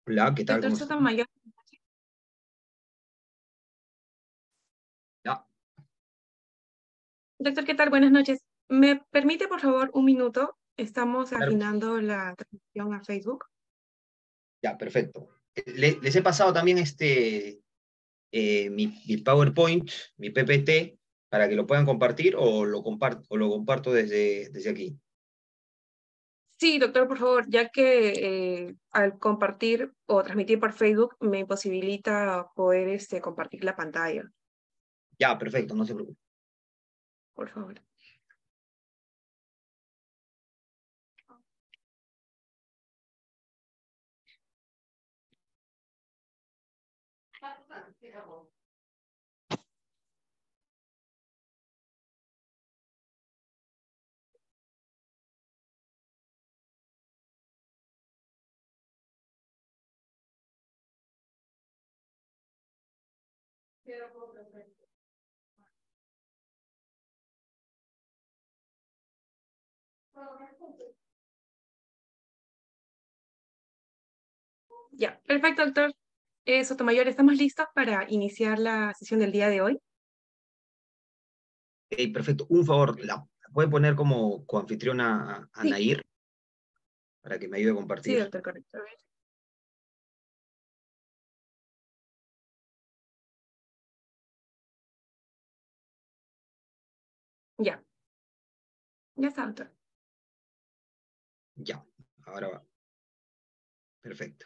Hola, ¿qué tal? Doctor ¿Cómo está? Sotomayor, Ya, doctor, ¿qué tal? Buenas noches. ¿Me permite, por favor, un minuto? Estamos claro que sí. agendando la transmisión a Facebook. Ya, perfecto. Les he pasado también mi PowerPoint, mi PPT, para que lo puedan compartir o lo comparto desde aquí. Sí, doctor, por favor, ya que al compartir o transmitir por Facebook me imposibilita poder compartir la pantalla, Ya, perfecto, no se preocupe. por favor. Ya, perfecto, doctor. Sotomayor, ¿estamos listos para iniciar la sesión del día de hoy? Perfecto. Un favor, ¿la puede poner como coanfitriona a Sí, Nair para que me ayude a sí, compartir? doctor, correcto. A ver. Ya, ya está, doctor. Ya, ahora va. Perfecto.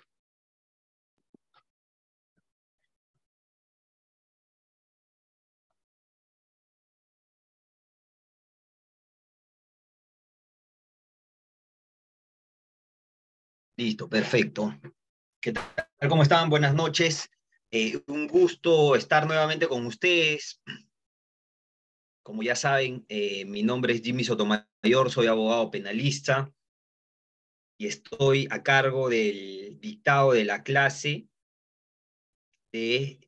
Listo, perfecto. ¿Qué tal? ¿Cómo están? Buenas noches. Un gusto estar nuevamente con ustedes. Como ya saben, mi nombre es Jimmy Sotomayor, soy abogado penalista y estoy a cargo del dictado de la clase de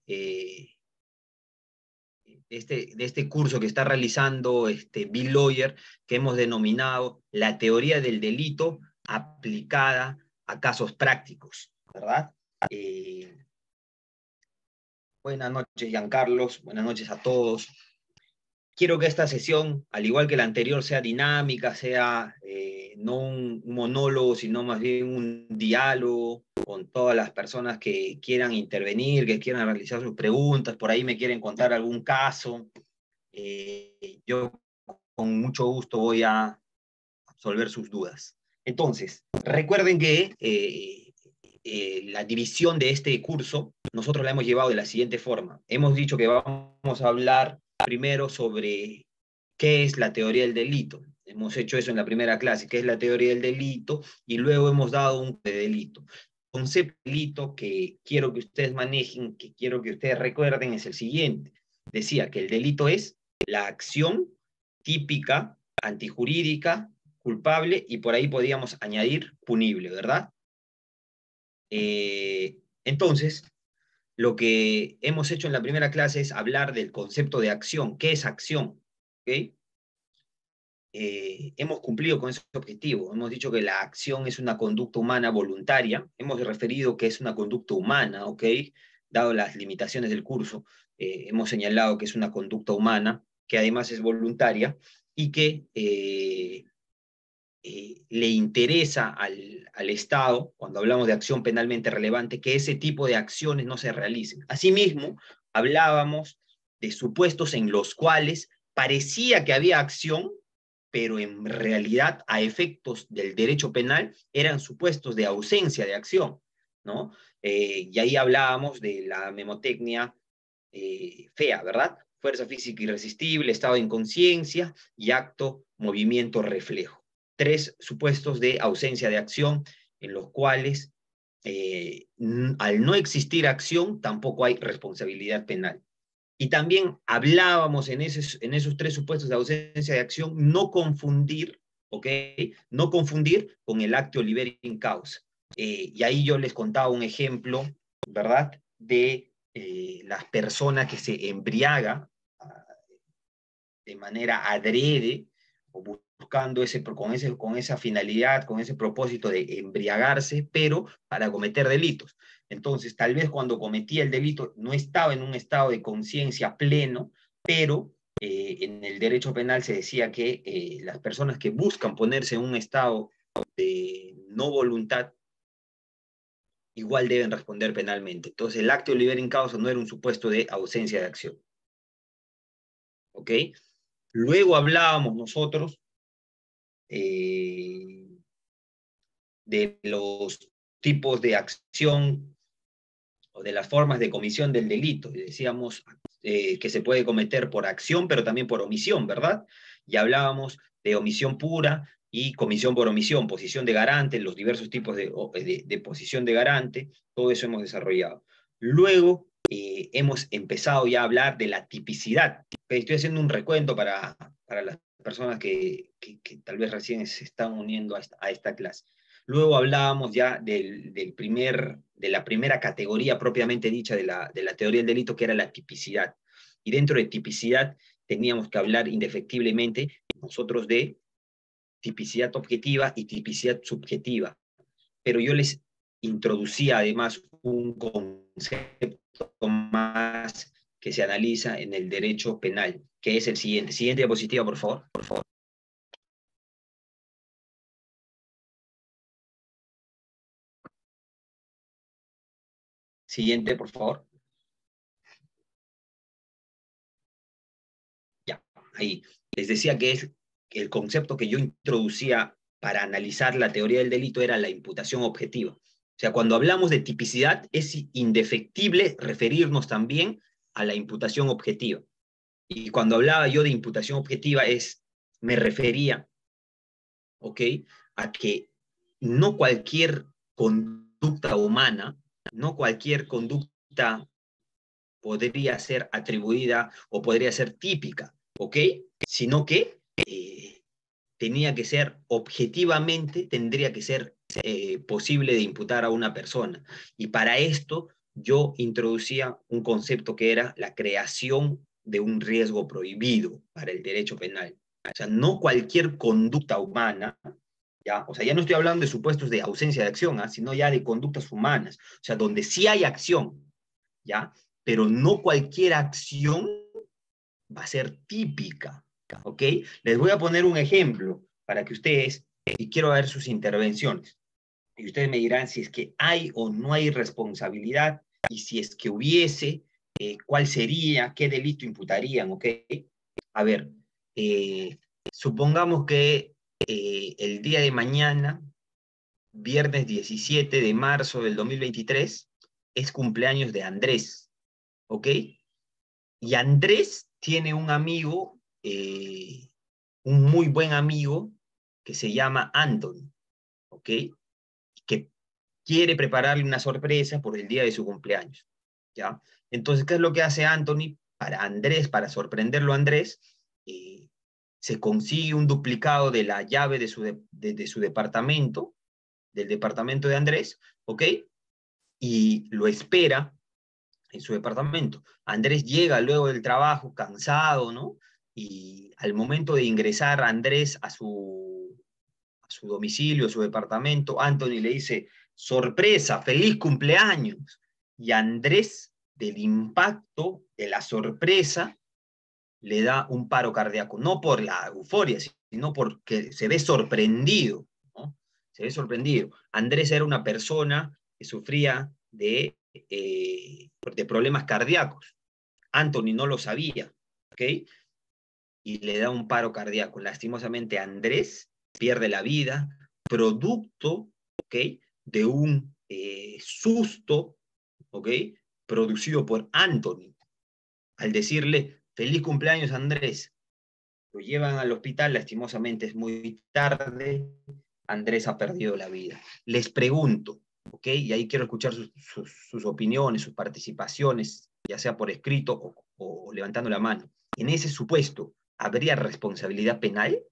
este curso que está realizando Bill Lawyer, que hemos denominado la teoría del delito aplicada a casos prácticos, ¿verdad? Eh, Buenas noches, Giancarlos, buenas noches a todos. Quiero que esta sesión, al igual que la anterior, sea dinámica, sea no un monólogo, sino más bien un diálogo con todas las personas que quieran intervenir, que quieran realizar sus preguntas, por ahí me quieren contar algún caso. Yo con mucho gusto voy a absolver sus dudas. Entonces, recuerden que la división de este curso nosotros la hemos llevado de la siguiente forma. Hemos dicho que vamos a hablar primero sobre qué es la teoría del delito. Hemos hecho eso en la primera clase, qué es la teoría del delito, y luego hemos dado un de delito. El concepto de delito que quiero que ustedes manejen, que quiero que ustedes recuerden es el siguiente. Decía que el delito es la acción típica, antijurídica, culpable, y por ahí podríamos añadir punible, ¿verdad? Entonces, lo que hemos hecho en la primera clase es hablar del concepto de acción. ¿Qué es acción? ¿Okay? Hemos cumplido con ese objetivo. Hemos dicho que la acción es una conducta humana voluntaria. Hemos referido que es una conducta humana, ¿ok? Dado las limitaciones del curso, hemos señalado que es una conducta humana, que además es voluntaria y que le interesa al Estado, cuando hablamos de acción penalmente relevante, que ese tipo de acciones no se realicen. Asimismo, hablábamos de supuestos en los cuales parecía que había acción, pero en realidad, a efectos del derecho penal, eran supuestos de ausencia de acción, ¿no? Y ahí hablábamos de la memotecnia fea, ¿verdad? Fuerza física irresistible, estado de inconsciencia y acto, movimiento, reflejo. Tres supuestos de ausencia de acción en los cuales, al no existir acción, tampoco hay responsabilidad penal. Y también hablábamos en esos tres supuestos de ausencia de acción, no confundir, ¿ok? No confundir con el acto liberi in causa. Y ahí yo les contaba un ejemplo, ¿verdad? De las personas que se embriaga de manera adrede o buscando con esa finalidad, con ese propósito de embriagarse, pero para cometer delitos. Entonces, tal vez cuando cometía el delito no estaba en un estado de conciencia pleno, pero en el derecho penal se decía que las personas que buscan ponerse en un estado de no voluntad igual deben responder penalmente. Entonces, el acto de libera in causa no era un supuesto de ausencia de acción. ¿Ok? Luego hablábamos nosotros de los tipos de acción o de las formas de comisión del delito. Decíamos que se puede cometer por acción, pero también por omisión, ¿verdad? Y hablábamos de omisión pura y comisión por omisión, posición de garante, los diversos tipos de posición de garante, todo eso hemos desarrollado. Luego hemos empezado ya a hablar de la tipicidad. Estoy haciendo un recuento para las personas que tal vez recién se están uniendo a esta clase. Luego hablábamos ya de la primera categoría propiamente dicha de la teoría del delito, que era la tipicidad. Y dentro de tipicidad teníamos que hablar indefectiblemente nosotros de tipicidad objetiva y tipicidad subjetiva. Pero yo les introducía además un concepto más que se analiza en el derecho penal, que es el siguiente. Siguiente diapositiva, por favor. Por favor. Siguiente, por favor. Ya, ahí. Les decía que es el concepto que yo introducía para analizar la teoría del delito era la imputación objetiva. O sea, cuando hablamos de tipicidad, es indefectible referirnos también a la imputación objetiva. Y cuando hablaba yo de imputación objetiva, me refería, ¿ok?, a que no cualquier conducta humana, no cualquier conducta podría ser atribuida o podría ser típica, ¿ok? Sino que tenía que ser objetivamente, tendría que ser posible de imputar a una persona. Y para esto yo introducía un concepto que era la creación de un riesgo prohibido para el derecho penal. O sea, no cualquier conducta humana, ¿ya? O sea, ya no estoy hablando de supuestos de ausencia de acción, ¿eh?, sino ya de conductas humanas. O sea, donde sí hay acción, ¿ya? Pero no cualquier acción va a ser típica, ¿ok? Les voy a poner un ejemplo para que ustedes, y quiero ver sus intervenciones, y ustedes me dirán si es que hay o no hay responsabilidad, y si es que hubiese, cuál sería, qué delito imputarían, ¿ok? A ver, supongamos que el día de mañana, viernes 17 de marzo del 2023, es cumpleaños de Andrés, ¿ok? Y Andrés tiene un amigo, un muy buen amigo, que se llama Anthony, ¿ok? Que quiere prepararle una sorpresa por el día de su cumpleaños, ¿ya? Entonces, ¿qué es lo que hace Anthony para Andrés, para sorprenderlo a Andrés? Se consigue un duplicado de la llave de su departamento, del departamento de Andrés, ¿ok? Y lo espera en su departamento. Andrés llega luego del trabajo cansado, ¿no? Y al momento de ingresar Andrés a su domicilio, a su departamento, Anthony le dice, sorpresa, feliz cumpleaños. Y Andrés, del impacto de la sorpresa, le da un paro cardíaco, no por la euforia, sino porque se ve sorprendido, ¿no? Se ve sorprendido. Andrés era una persona que sufría de problemas cardíacos. Anthony no lo sabía, ¿ok? Y le da un paro cardíaco. Lastimosamente, Andrés pierde la vida, producto, ¿ok?, de un susto, ¿ok?, producido por Anthony. Al decirle, feliz cumpleaños, Andrés, lo llevan al hospital, lastimosamente es muy tarde, Andrés ha perdido la vida. Les pregunto, ¿ok? Y ahí quiero escuchar sus opiniones, sus participaciones, ya sea por escrito o levantando la mano. En ese supuesto, ¿habría responsabilidad penal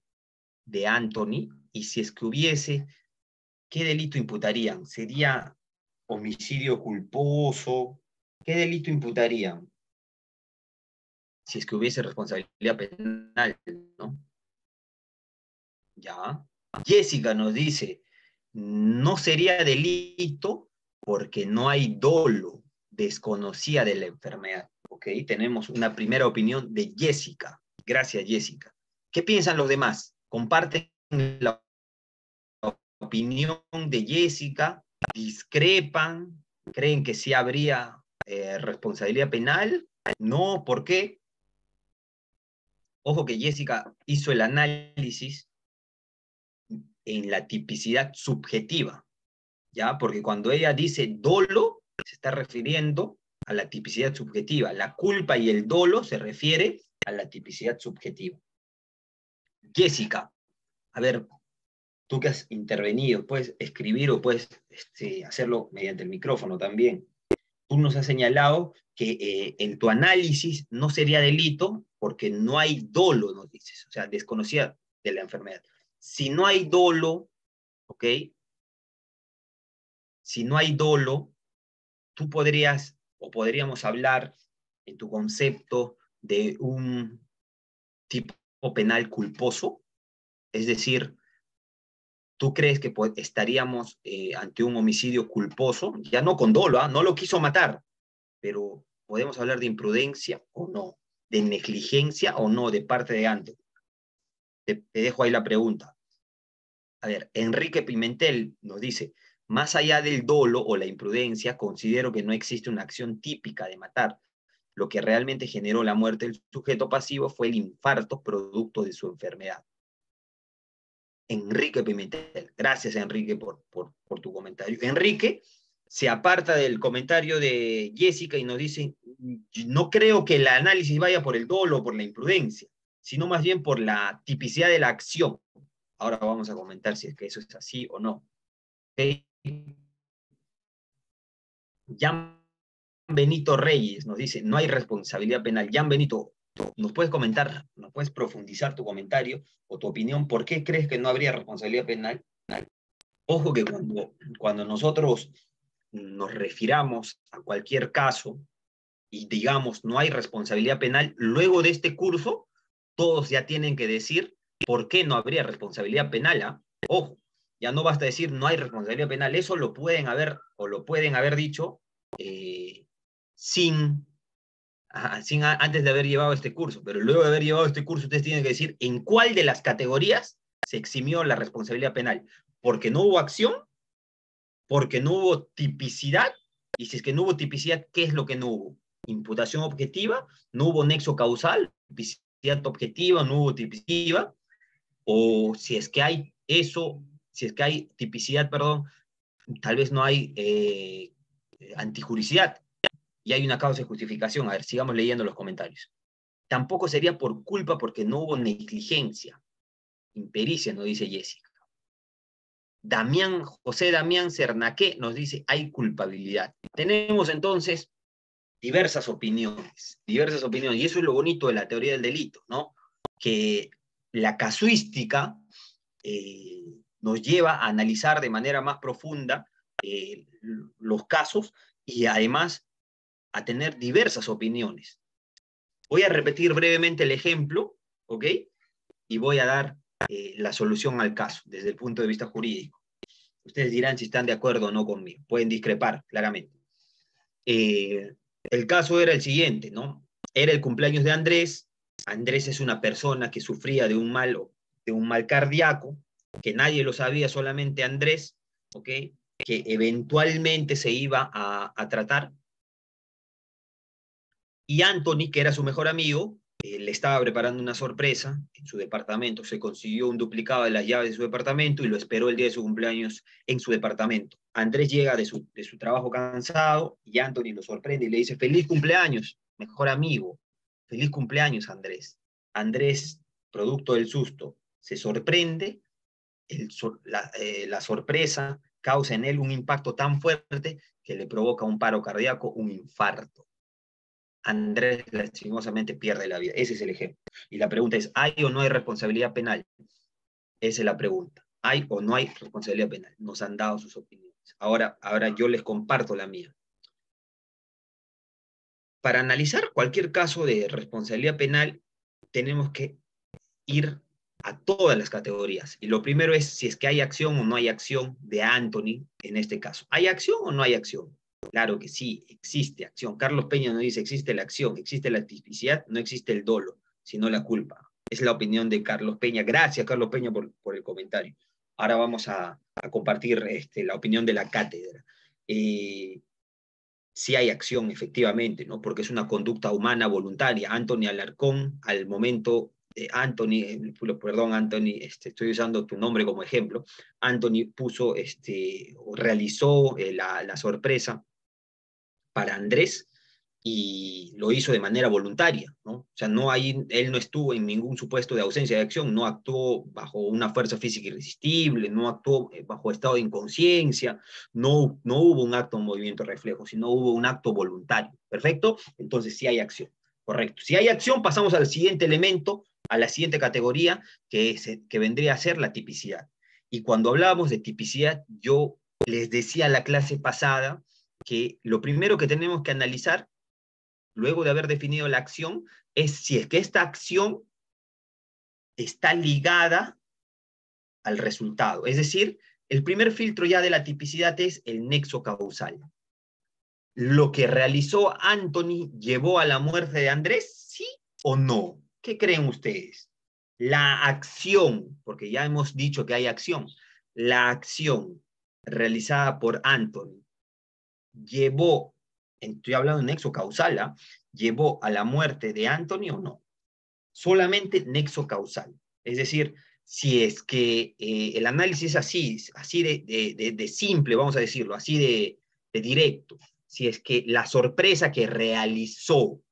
de Anthony? Y si es que hubiese, ¿qué delito imputarían? ¿Sería homicidio culposo? ¿Qué delito imputarían? Si es que hubiese responsabilidad penal, ¿no? Ya. Jessica nos dice, no sería delito porque no hay dolo, desconocida de la enfermedad. ¿Ok? Tenemos una primera opinión de Jessica. Gracias, Jessica. ¿Qué piensan los demás? ¿Comparten la opinión de Jessica? ¿Discrepan? ¿Creen que sí habría responsabilidad penal? No, ¿por qué? Ojo que Jessica hizo el análisis en la tipicidad subjetiva, ¿ya? Porque cuando ella dice dolo, se está refiriendo a la tipicidad subjetiva. La culpa y el dolo se refiere a la tipicidad subjetiva. Jessica, a ver, tú que has intervenido, puedes escribir o puedes hacerlo mediante el micrófono también. Tú nos has señalado que en tu análisis no sería delito porque no hay dolo, nos dices, o sea, desconocida de la enfermedad. Si no hay dolo, ¿ok? Si no hay dolo, tú podrías o podríamos hablar en tu concepto de un tipo penal culposo, es decir, ¿tú crees que estaríamos ante un homicidio culposo? Ya no con dolo, ¿eh? No lo quiso matar, pero podemos hablar de imprudencia o no, de negligencia o no de parte de Anthony. Te dejo ahí la pregunta. A ver, Enrique Pimentel nos dice, más allá del dolo o la imprudencia, considero que no existe una acción típica de matar. Lo que realmente generó la muerte del sujeto pasivo fue el infarto producto de su enfermedad. Enrique Pimentel. Gracias, Enrique, por tu comentario. Enrique se aparta del comentario de Jessica y nos dice, no creo que el análisis vaya por el dolo o por la imprudencia, sino más bien por la tipicidad de la acción. Ahora vamos a comentar si es que eso es así o no. ¿Okay? Jan Benito Reyes nos dice, no hay responsabilidad penal. Jan Benito, ¿nos puedes comentar, nos puedes profundizar tu comentario o tu opinión? ¿Por qué crees que no habría responsabilidad penal? Ojo que cuando nosotros nos refiramos a cualquier caso y digamos no hay responsabilidad penal, luego de este curso, todos ya tienen que decir por qué no habría responsabilidad penal. ¿Ah? Ojo, ya no basta decir no hay responsabilidad penal, eso lo pueden haber o lo pueden haber dicho sin antes de haber llevado este curso, pero luego de haber llevado este curso ustedes tienen que decir en cuál de las categorías se eximió la responsabilidad penal, porque no hubo acción, porque no hubo tipicidad, y si es que no hubo tipicidad, ¿qué es lo que no hubo? Imputación objetiva, no hubo nexo causal, tipicidad objetiva, no hubo tipicidad, o si es que hay eso, si es que hay tipicidad, perdón, tal vez no hay antijuricidad, y hay una causa de justificación. A ver, sigamos leyendo los comentarios. Tampoco sería por culpa porque no hubo negligencia, impericia, nos dice Jessica. José Damián Cernaqué nos dice, hay culpabilidad. Tenemos entonces diversas opiniones, y eso es lo bonito de la teoría del delito, ¿no? Que la casuística nos lleva a analizar de manera más profunda los casos y además a tener diversas opiniones. Voy a repetir brevemente el ejemplo, ¿ok? Y voy a dar la solución al caso desde el punto de vista jurídico. Ustedes dirán si están de acuerdo o no conmigo. Pueden discrepar, claramente. El caso era el siguiente, ¿no? Era el cumpleaños de Andrés. Andrés es una persona que sufría de un mal cardíaco, que nadie lo sabía, solamente Andrés, ¿ok? Que eventualmente se iba a tratar. Y Anthony, que era su mejor amigo, le estaba preparando una sorpresa en su departamento. Se consiguió un duplicado de las llaves de su departamento y lo esperó el día de su cumpleaños en su departamento. Andrés llega de su trabajo cansado y Anthony lo sorprende y le dice, feliz cumpleaños, mejor amigo. Feliz cumpleaños, Andrés. Andrés, producto del susto, se sorprende, la sorpresa causa en él un impacto tan fuerte que le provoca un paro cardíaco, un infarto. Andrés lastimosamente pierde la vida. Ese es el ejemplo. Y la pregunta es, ¿hay o no hay responsabilidad penal? Esa es la pregunta. ¿Hay o no hay responsabilidad penal? Nos han dado sus opiniones. Ahora yo les comparto la mía. Para analizar cualquier caso de responsabilidad penal, tenemos que ir a todas las categorías. Y lo primero es si es que hay acción o no hay acción de Anthony en este caso. ¿Hay acción o no hay acción? Claro que sí, existe acción. Carlos Peña nos dice, existe la acción, existe la tipicidad, no existe el dolo, sino la culpa. Es la opinión de Carlos Peña. Gracias, Carlos Peña, por el comentario. Ahora vamos a compartir la opinión de la cátedra. Sí hay acción, efectivamente, ¿no? Porque es una conducta humana voluntaria. Anthony Alarcón, al momento de Anthony, perdón, Anthony, estoy usando tu nombre como ejemplo. Anthony puso, o realizó la sorpresa para Andrés y lo hizo de manera voluntaria, ¿no? O sea, él no estuvo en ningún supuesto de ausencia de acción, no actuó bajo una fuerza física irresistible, no actuó bajo estado de inconsciencia, no hubo un acto de movimiento reflejo, sino hubo un acto voluntario, ¿perfecto? Entonces sí hay acción, correcto. Si hay acción, pasamos al siguiente elemento, a la siguiente categoría, que vendría a ser la tipicidad. Y cuando hablábamos de tipicidad, yo les decía a la clase pasada que lo primero que tenemos que analizar, luego de haber definido la acción, es si es que esta acción está ligada al resultado. Es decir, el primer filtro ya de la tipicidad es el nexo causal. ¿Lo que realizó Anthony llevó a la muerte de Andrés? ¿Sí o no? ¿Qué creen ustedes? La acción, porque ya hemos dicho que hay acción, la acción realizada por Anthony llevó, estoy hablando de nexo causal, ¿eh? ¿Llevó a la muerte de Anthony o no? Solamente nexo causal. Es decir, si es que el análisis es así de simple, vamos a decirlo, así de directo, si es que la sorpresa que realizó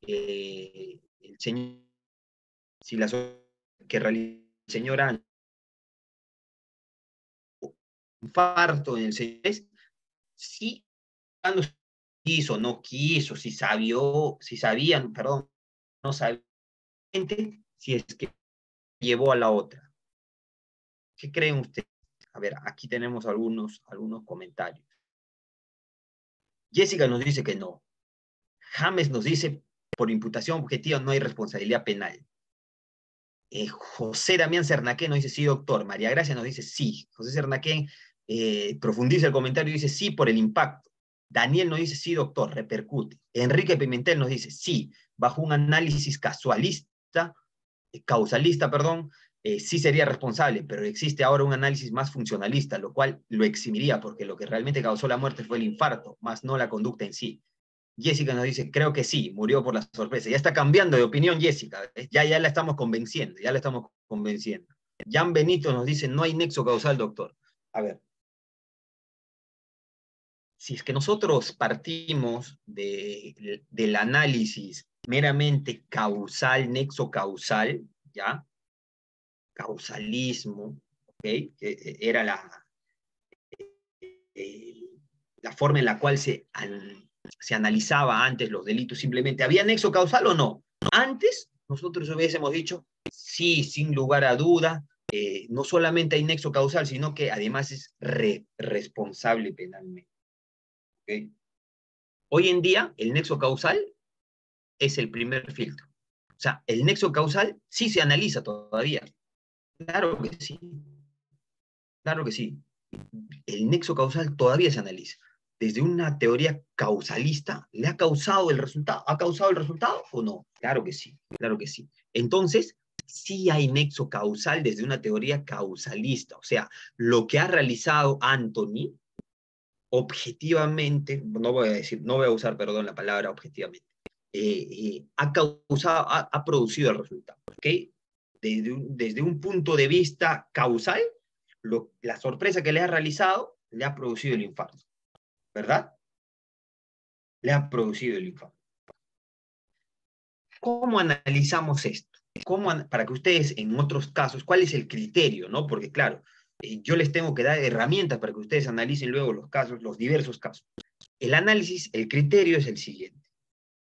el señor, si la sorpresa que realizó el señor Anthony, infarto en el señor, sí, cuando quiso, no quiso, si sabían, perdón, no sabían, si es que llevó a la otra. ¿Qué creen ustedes? A ver, aquí tenemos algunos comentarios. Jessica nos dice que no. James nos dice, por imputación objetiva no hay responsabilidad penal. José Damián Cernaquén nos dice, sí, doctor. María Gracia nos dice, sí. José Cernaquén profundiza el comentario y dice, sí, por el impacto. Daniel nos dice, sí, doctor, repercute. Enrique Pimentel nos dice, sí, bajo un análisis causalista, perdón, sí sería responsable, pero existe ahora un análisis más funcionalista, lo cual lo eximiría, porque lo que realmente causó la muerte fue el infarto, más no la conducta en sí. Jessica nos dice, creo que sí, murió por la sorpresa. Ya está cambiando de opinión Jessica, ya la estamos convenciendo, ya la estamos convenciendo. Jan Benito nos dice, no hay nexo causal, doctor. A ver, si es que nosotros partimos del análisis meramente causal, nexo causal, ¿ya? Causalismo, ¿okay? Era la forma en la cual se analizaba antes los delitos, simplemente, ¿había nexo causal o no? Antes, nosotros hubiésemos dicho, sí, sin lugar a duda, no solamente hay nexo causal, sino que además es responsable penalmente. ¿Okay? Hoy en día, el nexo causal es el primer filtro. O sea, el nexo causal sí se analiza todavía. Claro que sí. Claro que sí. El nexo causal todavía se analiza. Desde una teoría causalista, ¿le ha causado el resultado? ¿Ha causado el resultado o no? Claro que sí, claro que sí. Entonces, sí hay nexo causal desde una teoría causalista. O sea, lo que ha realizado Anthony, objetivamente, no voy a usar, perdón, la palabra objetivamente, ha producido el resultado. ¿Ok? Desde un punto de vista causal, la sorpresa que le ha realizado le ha producido el infarto, ¿verdad? Le ha producido el infarto. ¿Cómo analizamos esto? Para que ustedes en otros casos, ¿cuál es el criterio? ¿No? Porque claro, yo les tengo que dar herramientas para que ustedes analicen luego los casos, los diversos casos. El análisis, el criterio es el siguiente.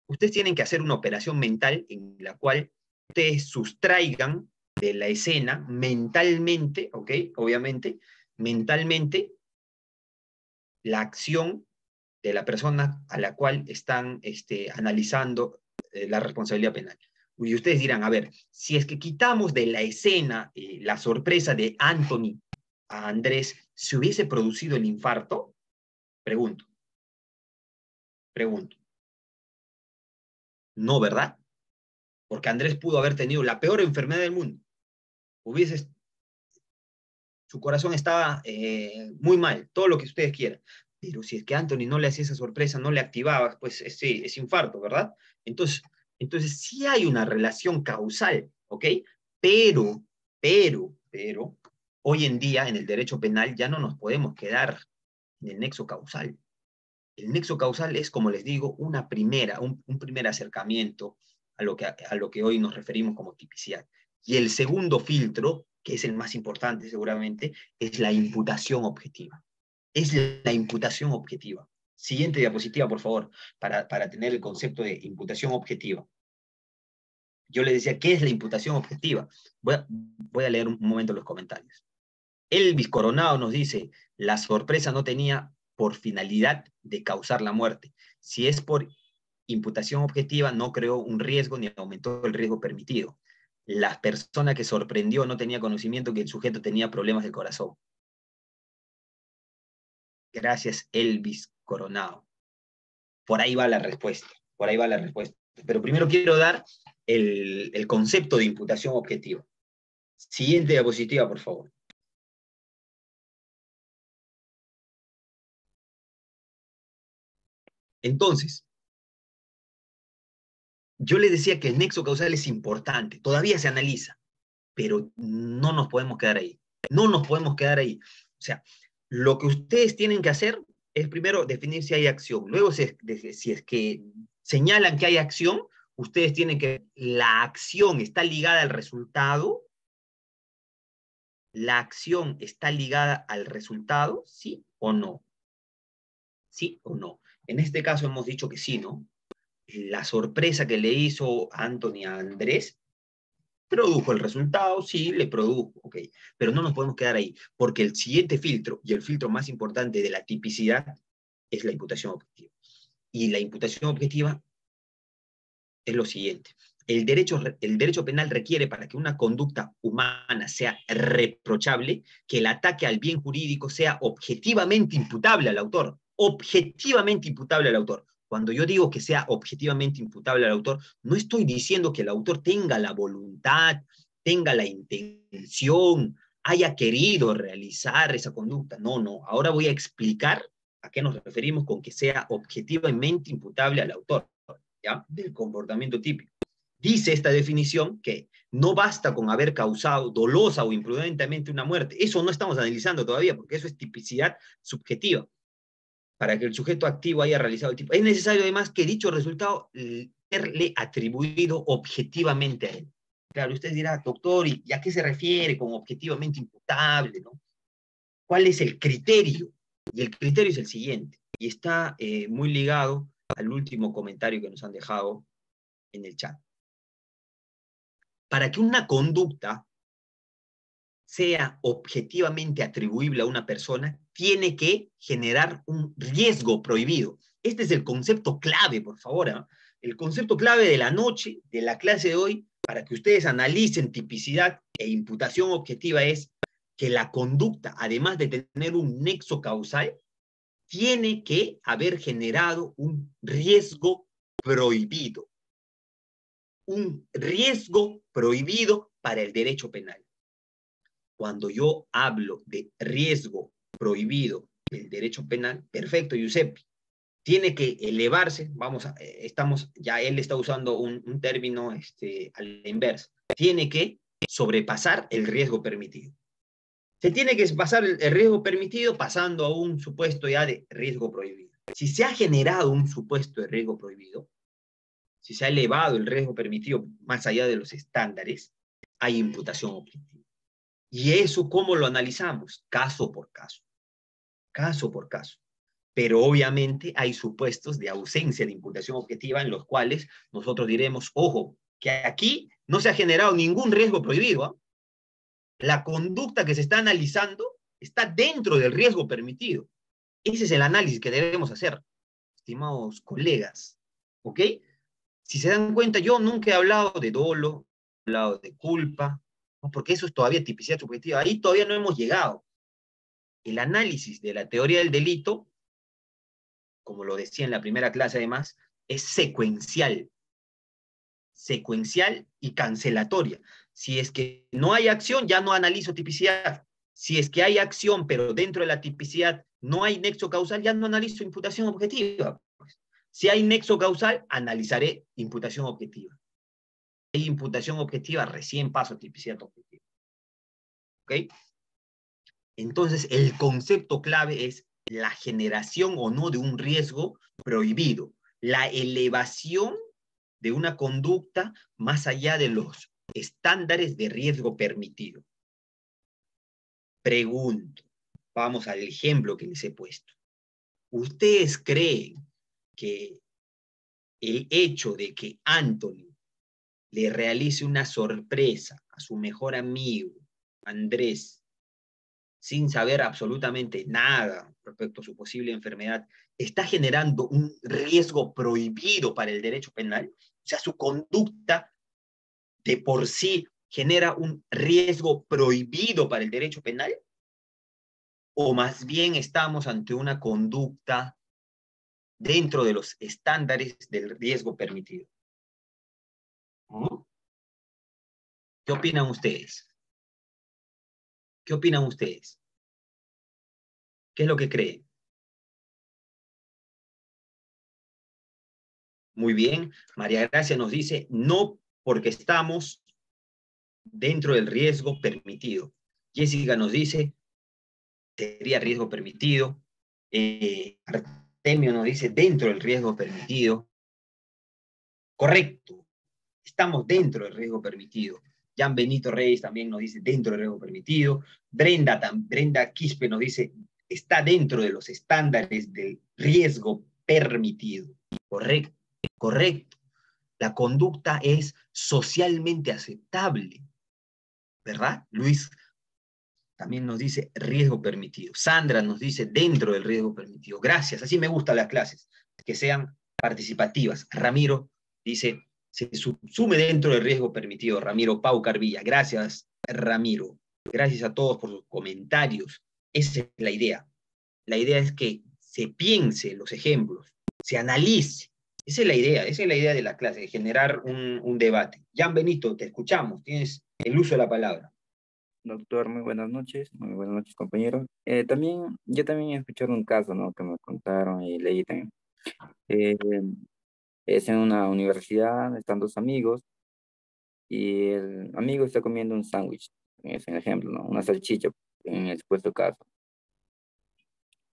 Ustedes tienen que hacer una operación mental en la cual ustedes sustraigan de la escena mentalmente, ¿ok? Obviamente, mentalmente, la acción de la persona a la cual están analizando la responsabilidad penal. Y ustedes dirán, a ver, si es que quitamos de la escena la sorpresa de Anthony a Andrés, ¿se hubiese producido el infarto? Pregunto, pregunto. No, ¿verdad? Porque Andrés pudo haber tenido la peor enfermedad del mundo. Su corazón estaba muy mal, todo lo que ustedes quieran. Pero si es que Anthony no le hacía esa sorpresa, no le activaba, pues ese infarto, ¿verdad? Entonces, entonces sí hay una relación causal, ¿ok? Pero, pero, hoy en día en el derecho penal ya no nos podemos quedar en el nexo causal. El nexo causal es, como les digo, un primer acercamiento a lo que hoy nos referimos como tipicidad. Y el segundo filtro, que es el más importante seguramente, es la imputación objetiva. Es la imputación objetiva. Siguiente diapositiva, por favor, para tener el concepto de imputación objetiva. Yo les decía, ¿qué es la imputación objetiva? Voy a leer un momento los comentarios. Elvis Coronado nos dice, la sorpresa no tenía por finalidad de causar la muerte. Si es por imputación objetiva, no creó un riesgo ni aumentó el riesgo permitido. La persona que sorprendió no tenía conocimiento que el sujeto tenía problemas del corazón. Gracias, Elvis Coronado. Por ahí va la respuesta, por ahí va la respuesta. Pero primero quiero dar el concepto de imputación objetiva. Siguiente diapositiva, por favor. Entonces, yo les decía que el nexo causal es importante, todavía se analiza, pero no nos podemos quedar ahí. No nos podemos quedar ahí. O sea, lo que ustedes tienen que hacer es primero definir si hay acción. Luego, si es que señalan que hay acción, ustedes tienen que, la acción está ligada al resultado. ¿La acción está ligada al resultado? ¿Sí o no? ¿Sí o no? En este caso hemos dicho que sí, ¿no? La sorpresa que le hizo Anthony a Andrés produjo el resultado, sí, le produjo, ok. Pero no nos podemos quedar ahí, porque el siguiente filtro, y el filtro más importante de la tipicidad, es la imputación objetiva. Y la imputación objetiva es lo siguiente. El derecho penal requiere, para que una conducta humana sea reprochable, que el ataque al bien jurídico sea objetivamente imputable al autor. Objetivamente imputable al autor. Cuando yo digo que sea objetivamente imputable al autor, no estoy diciendo que el autor tenga la voluntad, tenga la intención, haya querido realizar esa conducta. No, no. Ahora voy a explicar a qué nos referimos con que sea objetivamente imputable al autor. ¿Ya? Del comportamiento típico. Dice esta definición que no basta con haber causado dolosa o imprudentemente una muerte. Eso no estamos analizando todavía, porque eso es tipicidad subjetiva. Para que el sujeto activo haya realizado el tipo. Es necesario además que dicho resultado serle atribuido objetivamente a él. Claro, usted dirá, doctor, ¿y a qué se refiere con objetivamente imputable? ¿No? ¿Cuál es el criterio? Y el criterio es el siguiente, y está muy ligado al último comentario que nos han dejado en el chat. Para que una conducta sea objetivamente atribuible a una persona, tiene que generar un riesgo prohibido. Este es el concepto clave, por favor, ¿eh? El concepto clave de la noche, de la clase de hoy, para que ustedes analicen tipicidad e imputación objetiva, es que la conducta, además de tener un nexo causal, tiene que haber generado un riesgo prohibido. Un riesgo prohibido para el derecho penal. Cuando yo hablo de riesgo prohibido del derecho penal, perfecto, Giuseppe, tiene que elevarse, ya él está usando un término a la inversa, tiene que sobrepasar el riesgo permitido. Se tiene que pasar el riesgo permitido pasando a un supuesto ya de riesgo prohibido. Si se ha generado un supuesto de riesgo prohibido, si se ha elevado el riesgo permitido más allá de los estándares, hay imputación objetiva. ¿Y eso cómo lo analizamos? Caso por caso. Caso por caso. Pero obviamente hay supuestos de ausencia de imputación objetiva en los cuales nosotros diremos, ojo, que aquí no se ha generado ningún riesgo prohibido, ¿eh? La conducta que se está analizando está dentro del riesgo permitido. Ese es el análisis que debemos hacer, estimados colegas. ¿Ok? Si se dan cuenta, yo nunca he hablado de dolo, he hablado de culpa, ¿no? Porque eso es todavía tipicidad subjetiva. Ahí todavía no hemos llegado. El análisis de la teoría del delito, como lo decía en la primera clase además, es secuencial. Secuencial y cancelatoria. Si es que no hay acción, ya no analizo tipicidad. Si es que hay acción, pero dentro de la tipicidad no hay nexo causal, ya no analizo imputación objetiva. Si hay nexo causal, analizaré imputación objetiva. Si hay imputación objetiva, recién paso a tipicidad objetiva. ¿Ok? Entonces, el concepto clave es la generación o no de un riesgo prohibido, la elevación de una conducta más allá de los estándares de riesgo permitido. Pregunto, vamos al ejemplo que les he puesto. ¿Ustedes creen que el hecho de que Anthony le realice una sorpresa a su mejor amigo, Andrés, sin saber absolutamente nada respecto a su posible enfermedad, está generando un riesgo prohibido para el derecho penal? O sea, su conducta de por sí genera un riesgo prohibido para el derecho penal, o más bien estamos ante una conducta dentro de los estándares del riesgo permitido. ¿No? ¿Qué opinan ustedes? ¿Qué opinan ustedes? ¿Qué es lo que creen? Muy bien, María Gracia nos dice, no porque estamos dentro del riesgo permitido. Jessica nos dice, sería riesgo permitido. Artemio nos dice, dentro del riesgo permitido. Correcto, estamos dentro del riesgo permitido. Jan Benito Reyes también nos dice, dentro del riesgo permitido. Brenda Quispe nos dice, está dentro de los estándares del riesgo permitido. Correcto, correcto. La conducta es socialmente aceptable, ¿verdad? Luis también nos dice riesgo permitido. Sandra nos dice dentro del riesgo permitido. Gracias, así me gustan las clases, que sean participativas. Ramiro dice, se subsume dentro del riesgo permitido. Ramiro Pau Carvilla. Gracias, Ramiro. Gracias a todos por sus comentarios. Esa es la idea. La idea es que se piense los ejemplos, se analice. Esa es la idea de la clase, de generar un debate. Jan Benito, te escuchamos, tienes el uso de la palabra. Doctor, muy buenas noches, compañero. Yo también he escuchado un caso, ¿no? Que me contaron y leí también. Eh, es en una universidad, están dos amigos y el amigo está comiendo un sándwich, es un ejemplo, ¿no? Una salchicha, en el supuesto caso.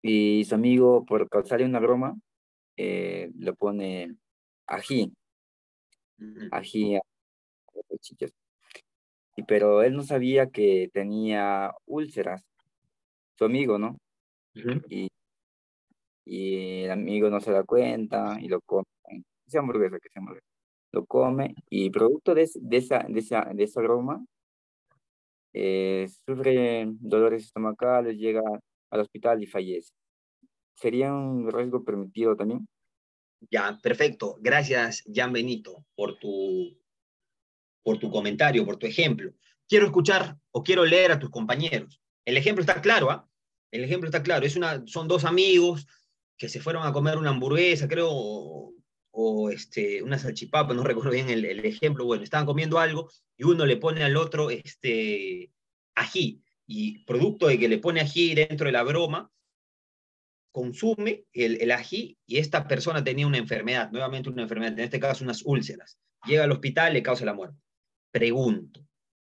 Y su amigo, por causarle una broma, le pone ají, ají a las salchichas. Pero él no sabía que tenía úlceras, su amigo, ¿no? Y y el amigo no se da cuenta y lo come. Esa hamburguesa que se hamburguesa. Lo come y producto de esa broma, sufre dolores estomacales, llega al hospital y fallece. ¿Sería un riesgo permitido también? Ya, perfecto. Gracias, Jan Benito, por tu comentario, por tu ejemplo. Quiero escuchar o quiero leer a tus compañeros. El ejemplo está claro, ¿ah? El ejemplo está claro. Son dos amigos que se fueron a comer una hamburguesa, creo, una salchipapa, no recuerdo bien el ejemplo. Bueno, estaban comiendo algo y uno le pone al otro ají. Y producto de que le pone ají dentro de la broma, consume el ají y esta persona tenía una enfermedad, nuevamente una enfermedad, en este caso unas úlceras. Llega al hospital, le causa la muerte. Pregunto,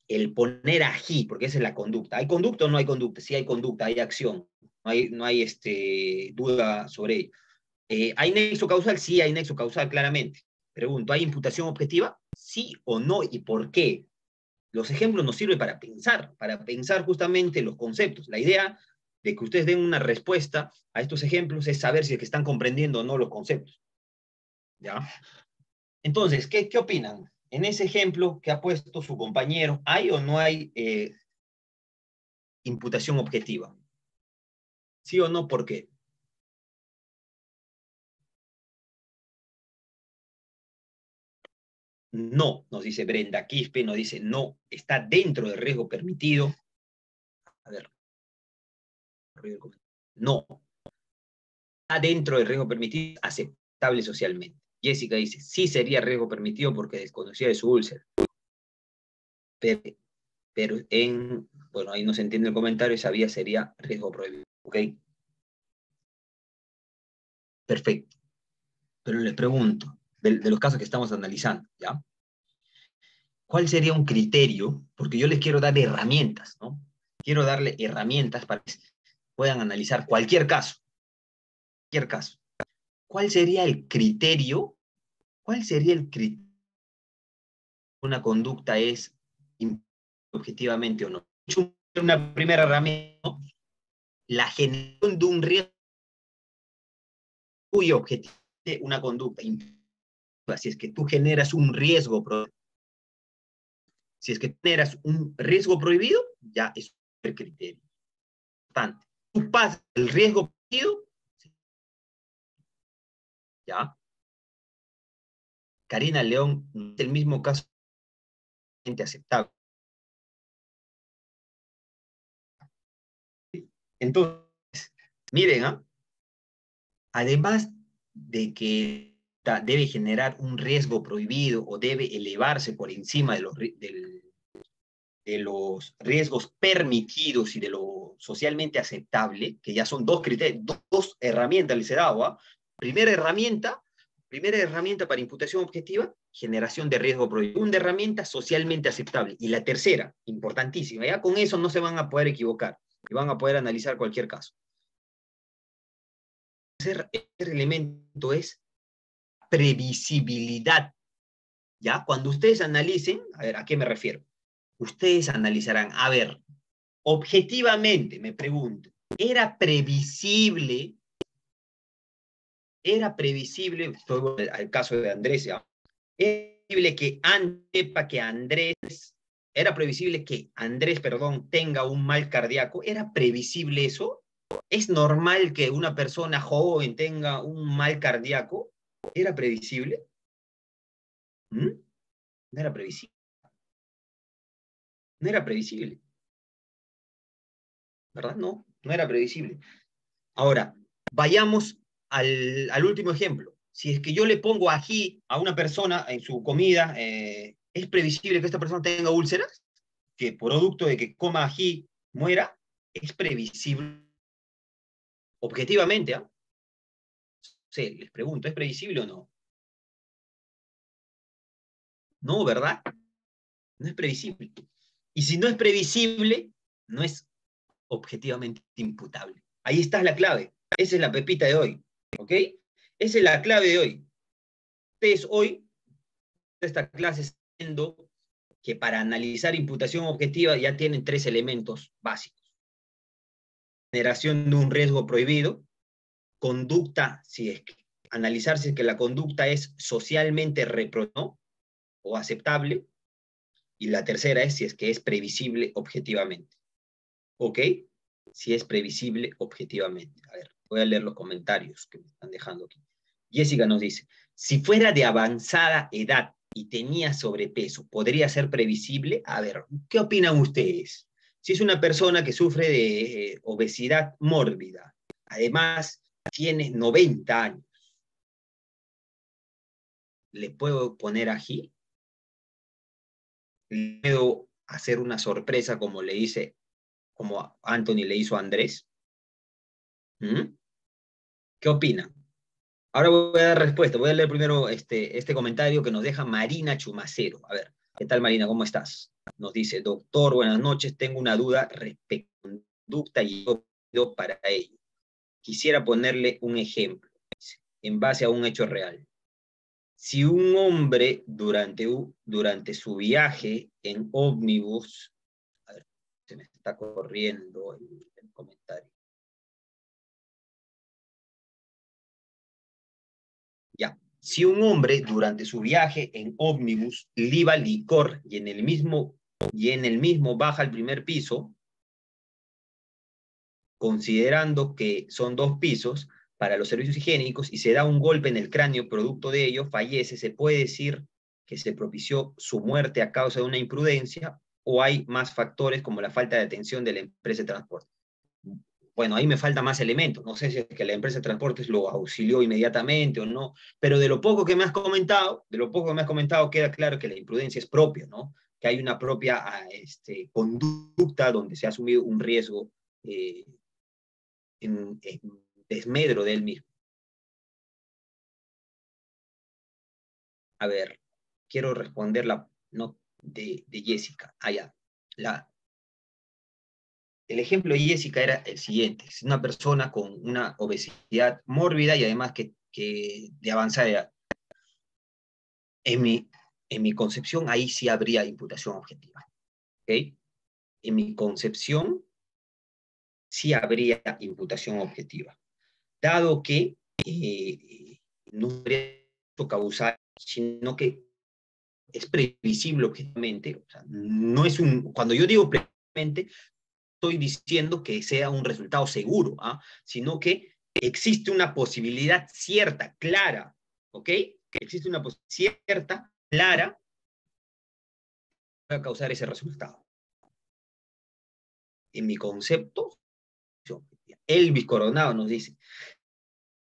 el poner ají, porque esa es la conducta. ¿Hay conducta o no hay conducta? Sí hay conducta, hay acción. No hay duda sobre ello. ¿Hay nexo causal? Sí hay nexo causal, claramente. Pregunto, ¿hay imputación objetiva? Sí o no, y por qué. Los ejemplos nos sirven para pensar justamente los conceptos. La idea de que ustedes den una respuesta a estos ejemplos es saber si es que están comprendiendo o no los conceptos. ¿Ya? Entonces, ¿qué opinan? En ese ejemplo que ha puesto su compañero, ¿hay o no hay imputación objetiva? ¿Sí o no? ¿Por qué? no, nos dice Brenda Quispe, nos dice no, está dentro del riesgo permitido. A ver. No, está dentro del riesgo permitido, aceptable socialmente. Jessica dice, sí sería riesgo permitido porque desconocía de su úlcera. Pero bueno, ahí no se entiende el comentario, sabía sería riesgo prohibido. ¿Ok? Perfecto. Pero les pregunto, de los casos que estamos analizando, ¿ya? ¿Cuál sería un criterio? Porque yo les quiero dar herramientas, ¿no? Quiero darle herramientas para que puedan analizar cualquier caso. Cualquier caso. ¿Cuál sería el criterio? ¿Cuál sería el criterio? Una conducta es objetivamente o no. Una primera herramienta, ¿no? La generación de un riesgo cuyo objetivo es una conducta. Si es que tú generas un riesgo, si es que generas un riesgo prohibido, ya es un criterio. Importante. Tú pasas el riesgo prohibido, ya. Karina León, es el mismo caso aceptable. Entonces, miren, ¿ah? Además de que debe generar un riesgo prohibido o debe elevarse por encima de los riesgos permitidos y de lo socialmente aceptable, que ya son dos criterios, dos herramientas les he dado. ¿Ah? Primera herramienta para imputación objetiva, generación de riesgo prohibido. Segunda herramienta, socialmente aceptable. Y la tercera, importantísima, ya con eso no se van a poder equivocar y van a poder analizar cualquier caso. El tercer elemento es previsibilidad. ¿Ya? Cuando ustedes analicen, a ver, ¿a qué me refiero? Ustedes analizarán, a ver, objetivamente, me pregunto, ¿era previsible, estoy al caso de Andrés, ¿ya? ¿Era previsible que Andrés, tenga un mal cardíaco? ¿Era previsible eso? ¿Es normal que una persona joven tenga un mal cardíaco? ¿Era previsible? ¿Mm? No era previsible. No era previsible. ¿Verdad? No, no era previsible. Ahora, vayamos al último ejemplo. Si es que yo le pongo ají a una persona en su comida, ¿es previsible que esta persona tenga úlceras? Que producto de que coma ají muera, ¿es previsible? Objetivamente, ¿ah? Sí, les pregunto, ¿es previsible o no? No, ¿verdad? No es previsible. Y si no es previsible, no es objetivamente imputable. Ahí está la clave. Esa es la pepita de hoy. ¿Ok? Esa es la clave de hoy. Ustedes hoy, esta clase, siendo que para analizar imputación objetiva ya tienen 3 elementos básicos. Generación de un riesgo prohibido, conducta, si es que analizar si es que la conducta es socialmente reprochable o aceptable, y la tercera es si es que es previsible objetivamente. ¿Ok? Si es previsible objetivamente. A ver, voy a leer los comentarios que me están dejando aquí. Jessica nos dice, si fuera de avanzada edad y tenía sobrepeso, ¿podría ser previsible? A ver, ¿qué opinan ustedes? Si es una persona que sufre de obesidad mórbida, además tiene 90 años, ¿le puedo poner ají? ¿Le puedo hacer una sorpresa como Anthony le hizo a Andrés? ¿Mm? ¿Qué opinan? Ahora voy a dar respuesta. Voy a leer primero este comentario que nos deja Marina Chumacero. A ver, ¿qué tal, Marina? ¿Cómo estás? Nos dice, doctor, buenas noches. Tengo una duda respecto a la conducta y yo para ello. Quisiera ponerle un ejemplo, en base a un hecho real. Si un hombre durante su viaje en ómnibus, a ver, se me está corriendo el comentario. Ya. Si un hombre durante su viaje en ómnibus liba licor y en el mismo baja al primer piso, considerando que son 2 pisos para los servicios higiénicos y se da un golpe en el cráneo producto de ello, fallece, se puede decir que se propició su muerte a causa de una imprudencia, o hay más factores como la falta de atención de la empresa de transporte. Bueno, ahí me falta más elementos. No sé si es que la empresa de transportes lo auxilió inmediatamente o no, pero de lo poco que me has comentado, queda claro que la imprudencia es propia, ¿no? Que hay una propia conducta donde se ha asumido un riesgo en desmedro de él mismo. A ver, quiero responder de Jessica. Allá. El ejemplo de Jessica era el siguiente. Es una persona con una obesidad mórbida y además que de avanzada edad. En mi concepción, ahí sí habría imputación objetiva. ¿Okay? En mi concepción, sí habría imputación objetiva. Dado que no habría causal, sino que es previsible objetivamente. O sea, no es cuando yo digo previsiblemente, estoy diciendo que sea un resultado seguro, sino que existe una posibilidad cierta, clara, ¿ok? Que existe una posibilidad cierta, clara, para causar ese resultado. En mi concepto, Elvis Coronado nos dice,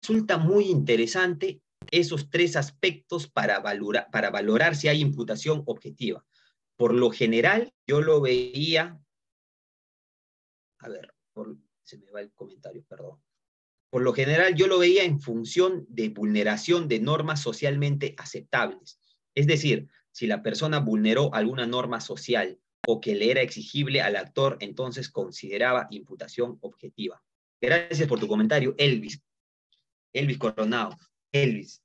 resulta muy interesante esos tres aspectos para valorar si hay imputación objetiva. Por lo general, yo lo veía, a ver, se me va el comentario, perdón. Por lo general, yo lo veía en función de vulneración de normas socialmente aceptables. Es decir, si la persona vulneró alguna norma social o que le era exigible al actor, entonces consideraba imputación objetiva. Gracias por tu comentario, Elvis. Elvis Coronado. Elvis.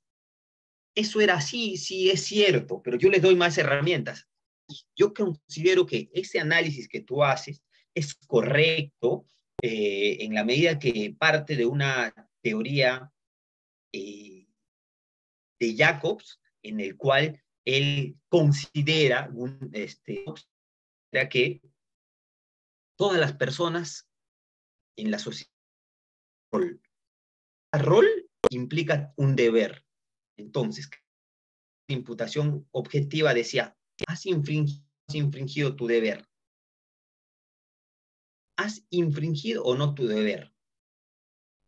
Eso era así, sí es cierto, pero yo les doy más herramientas. Yo considero que ese análisis que tú haces es correcto en la medida que parte de una teoría de Jacobs, en el cual él considera que todas las personas en la sociedad, el rol implica un deber. Entonces, la imputación objetiva decía, has infringido tu deber. ¿Has infringido o no tu deber?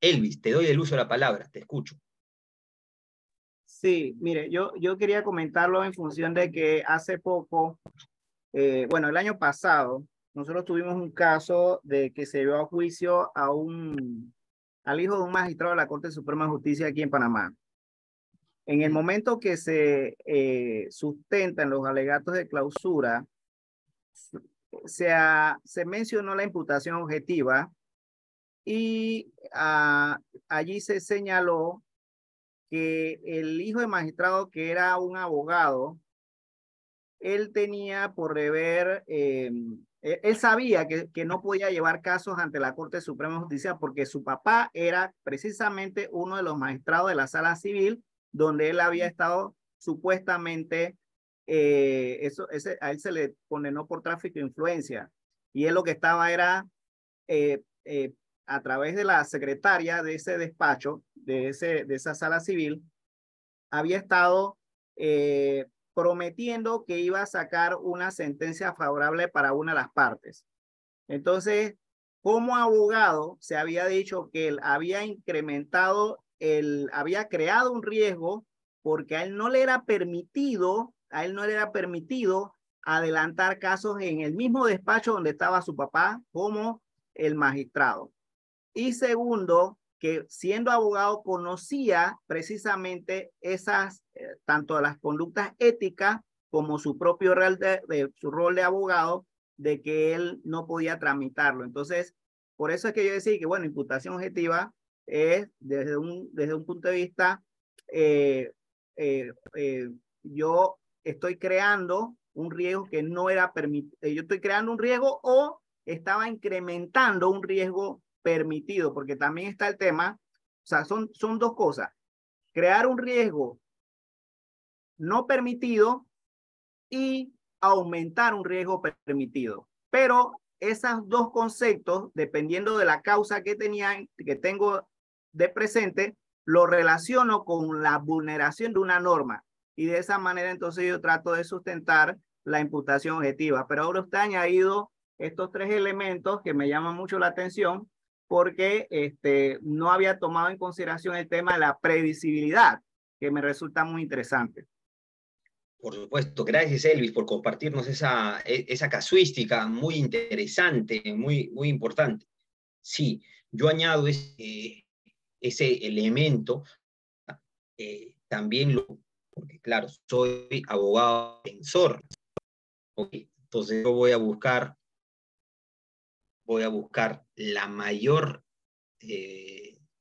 Elvis, te doy el uso de la palabra, te escucho. Sí, mire, yo quería comentarlo en función de que hace poco, bueno, el año pasado, nosotros tuvimos un caso de que se llevó a juicio al hijo de un magistrado de la Corte Suprema de Justicia aquí en Panamá. En el momento que se sustentan los alegatos de clausura, se mencionó la imputación objetiva y allí se señaló que el hijo de magistrado, que era un abogado, él tenía por deber, él sabía que no podía llevar casos ante la Corte Suprema de Justicia porque su papá era precisamente uno de los magistrados de la Sala Civil, donde él había estado supuestamente, a él se le condenó por tráfico de influencia. Y él lo que estaba era, a través de la secretaria de ese despacho, de esa Sala Civil, había estado prometiendo que iba a sacar una sentencia favorable para una de las partes. Entonces, como abogado, se había dicho que él había había creado un riesgo porque a él no le era permitido adelantar casos en el mismo despacho donde estaba su papá como el magistrado. Y segundo, que siendo abogado conocía precisamente tanto las conductas éticas como su propio su rol de abogado, de que él no podía tramitarlo. Entonces, por eso es que yo decía que, bueno, imputación objetiva es desde un punto de vista, yo estoy creando un riesgo que no era permitido. Yo estoy creando un riesgo o estaba incrementando un riesgo permitido, porque también está el tema, o sea, son dos cosas. Crear un riesgo no permitido y aumentar un riesgo permitido. Pero esos dos conceptos, dependiendo de la causa que tengo de presente, lo relaciono con la vulneración de una norma. y de esa manera entonces yo trato de sustentar la imputación objetiva. Pero ahora usted ha añadido estos 3 elementos que me llaman mucho la atención porque no había tomado en consideración el tema de la previsibilidad, que me resulta muy interesante. Por supuesto, gracias Elvis por compartirnos esa casuística muy interesante, muy importante. Sí, yo añado ese elemento, también porque claro, soy abogado defensor. Okay. Entonces yo voy a buscar la mayor,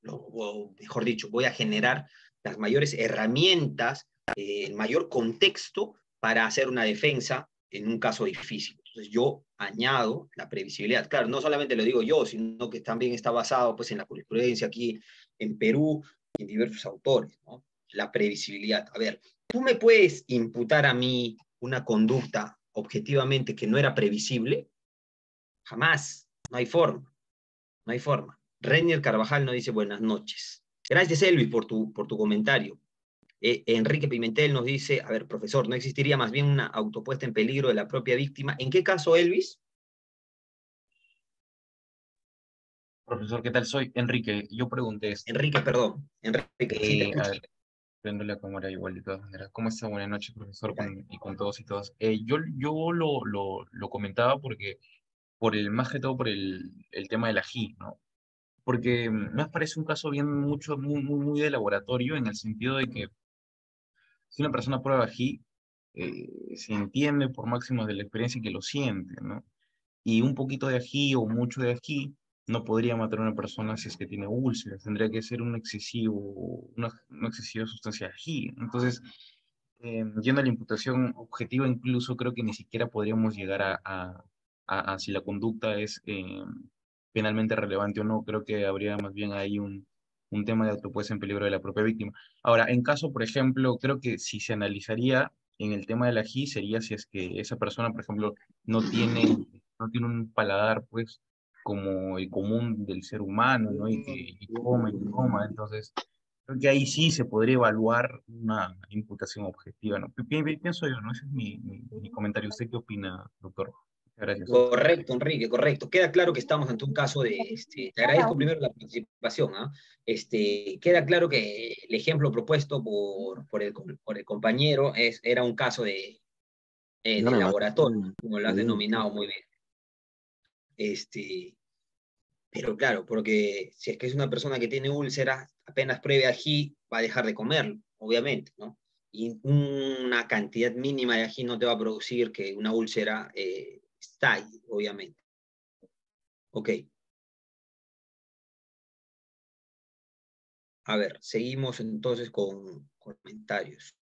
o mejor dicho, voy a generar las mayores herramientas, el mayor contexto para hacer una defensa en un caso difícil. Entonces yo añado la previsibilidad. Claro, no solamente lo digo yo, sino que también está basado pues, en la jurisprudencia aquí en Perú y en diversos autores, ¿no? La previsibilidad. A ver, ¿tú me puedes imputar a mí una conducta objetivamente que no era previsible? Jamás. No hay forma. No hay forma. Reinier Carvajal nos dice buenas noches. Gracias, Elvis, por tu comentario. Enrique Pimentel nos dice, a ver, profesor, ¿no existiría más bien una autopuesta en peligro de la propia víctima? ¿En qué caso, Elvis? Profesor, ¿qué tal? Soy Enrique. Yo pregunté esto. Enrique, perdón. Enrique, sí te escucho. A ver, prendo la cámara igual de todas maneras. ¿Cómo está? Buenas noches, profesor, y con todos y todas. Yo lo comentaba porque, más que todo por el tema del ají, ¿no? Porque me parece un caso muy de laboratorio en el sentido de que si una persona prueba ají, se entiende por máximo de la experiencia que lo siente, ¿no? Y un poquito de ají o mucho de ají no podría matar a una persona si es que tiene úlceras, tendría que ser una excesiva sustancia de ají. Entonces, yendo a la imputación objetiva, incluso creo que ni siquiera podríamos llegar a si la conducta es penalmente relevante o no. Creo que habría más bien ahí un tema de autopuesta en peligro de la propia víctima. Ahora, en caso, por ejemplo, creo que si se analizaría en el tema del ají sería si es que esa persona, por ejemplo, no tiene un paladar, pues, como el común del ser humano, ¿no? Y come y toma. Entonces, creo que ahí sí se podría evaluar una imputación objetiva, ¿no? Pienso yo, ¿no? Ese es mi comentario. ¿Usted qué opina, doctor? Gracias. Correcto, Enrique, correcto. Queda claro que estamos ante un caso de, te agradezco primero la participación, ¿ah? Queda claro que el ejemplo propuesto por el compañero era un caso de laboratorio, como lo has denominado muy bien. Pero claro, porque si es que es una persona que tiene úlceras, apenas pruebe ají, va a dejar de comerlo, obviamente, ¿no? Y una cantidad mínima de ají no te va a producir que una úlcera estalle, obviamente. Ok. A ver, seguimos entonces con comentarios.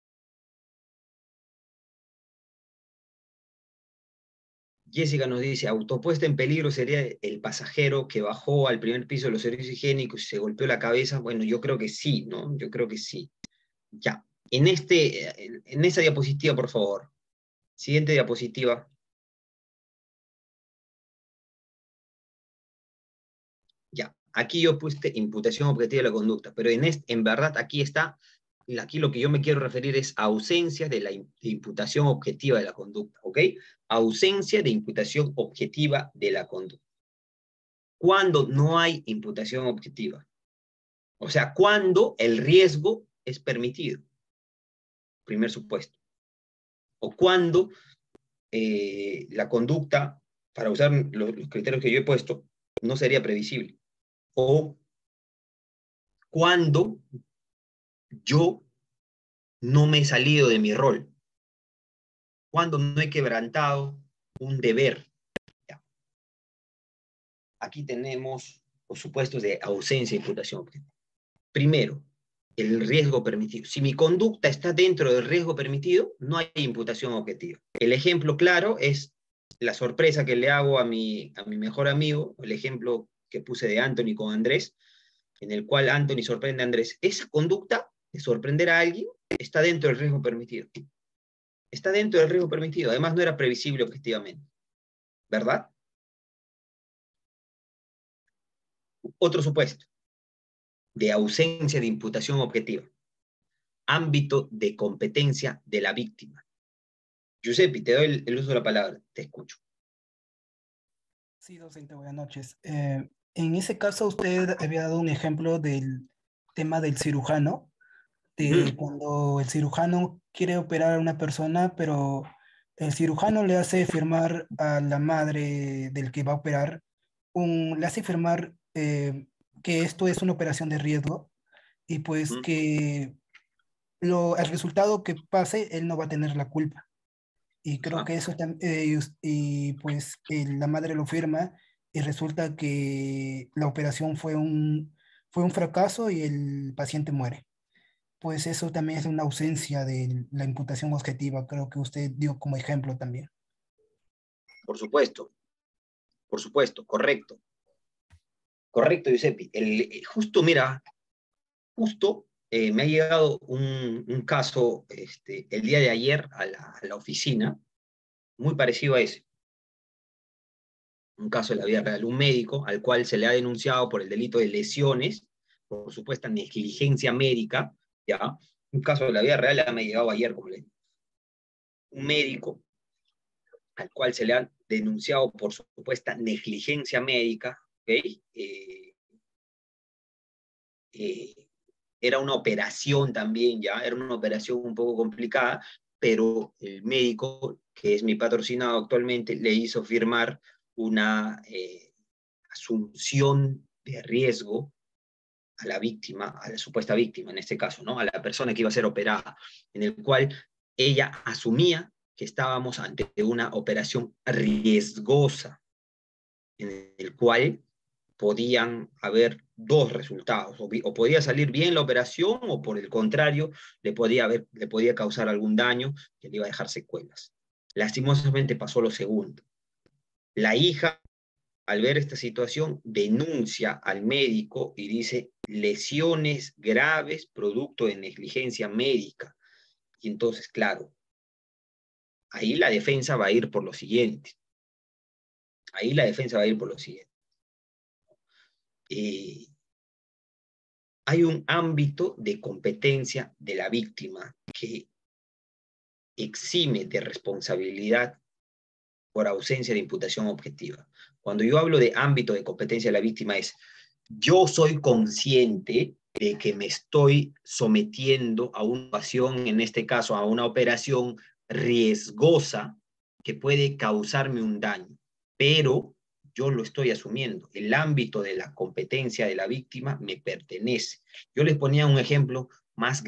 Jessica nos dice, autopuesta en peligro sería el pasajero que bajó al primer piso de los servicios higiénicos y se golpeó la cabeza. Bueno, yo creo que sí, ¿no? Yo creo que sí. Ya. En esa diapositiva, por favor. Siguiente diapositiva. Ya. Aquí yo puse imputación objetiva de la conducta, pero en verdad aquí lo que yo me quiero referir es ausencia de la imputación objetiva de la conducta, ¿ok? Ausencia de imputación objetiva de la conducta. ¿Cuándo no hay imputación objetiva? O sea, cuando el riesgo es permitido. Primer supuesto. O cuando la conducta, para usar los criterios que yo he puesto, no sería previsible. O cuando yo no me he salido de mi rol. Cuando no he quebrantado un deber. Ya. Aquí tenemos los supuestos de ausencia de imputación objetiva. Primero, el riesgo permitido. Si mi conducta está dentro del riesgo permitido, no hay imputación objetiva. El ejemplo claro es la sorpresa que le hago a mi mejor amigo, el ejemplo que puse de Anthony con Andrés, en el cual Anthony sorprende a Andrés. Esa conducta de sorprender a alguien está dentro del riesgo permitido. Está dentro del riesgo permitido. Además, no era previsible objetivamente. ¿Verdad? Otro supuesto de ausencia de imputación objetiva. ámbito de competencia de la víctima. Giuseppe, te doy el uso de la palabra, te escucho. Sí, docente, buenas noches. En ese caso, usted había dado un ejemplo del tema del cirujano, de cuando el cirujano quiere operar a una persona, pero el cirujano le hace firmar a la madre del que va a operar, le hace firmar que esto es una operación de riesgo y pues que el resultado que pase, él no va a tener la culpa. Y creo que eso y pues la madre lo firma y resulta que la operación fue un fracaso y el paciente muere. Pues eso también es una ausencia de la imputación objetiva, creo que usted dio como ejemplo también. Por supuesto, correcto. Correcto, Giuseppe. Justo, mira, me ha llegado un caso el día de ayer a la oficina, muy parecido a ese. Un caso de la vida real, un médico al cual se le ha denunciado por el delito de lesiones, por supuesta negligencia médica, ¿ya? Un caso de la vida real me ha llegado ayer, como le digo. Un médico al cual se le ha denunciado por supuesta negligencia médica, ¿ok? Era una operación también, ya, era una operación un poco complicada, pero el médico, que es mi patrocinado actualmente, le hizo firmar una asunción de riesgo a la víctima, a la supuesta víctima en este caso, ¿no? A la persona que iba a ser operada, en el cual ella asumía que estábamos ante una operación riesgosa, en el cual podían haber dos resultados, o podía salir bien la operación, o por el contrario, le podía causar algún daño que le iba a dejar secuelas. Lastimosamente pasó lo segundo. La hija, al ver esta situación, denuncia al médico y dice lesiones graves producto de negligencia médica. Y entonces, claro, ahí la defensa va a ir por lo siguiente. Hay un ámbito de competencia de la víctima que exime de responsabilidad por ausencia de imputación objetiva. Cuando yo hablo de ámbito de competencia de la víctima es, yo soy consciente de que me estoy sometiendo a una operación, en este caso a una operación riesgosa que puede causarme un daño, pero yo lo estoy asumiendo. El ámbito de la competencia de la víctima me pertenece. Yo les ponía un ejemplo más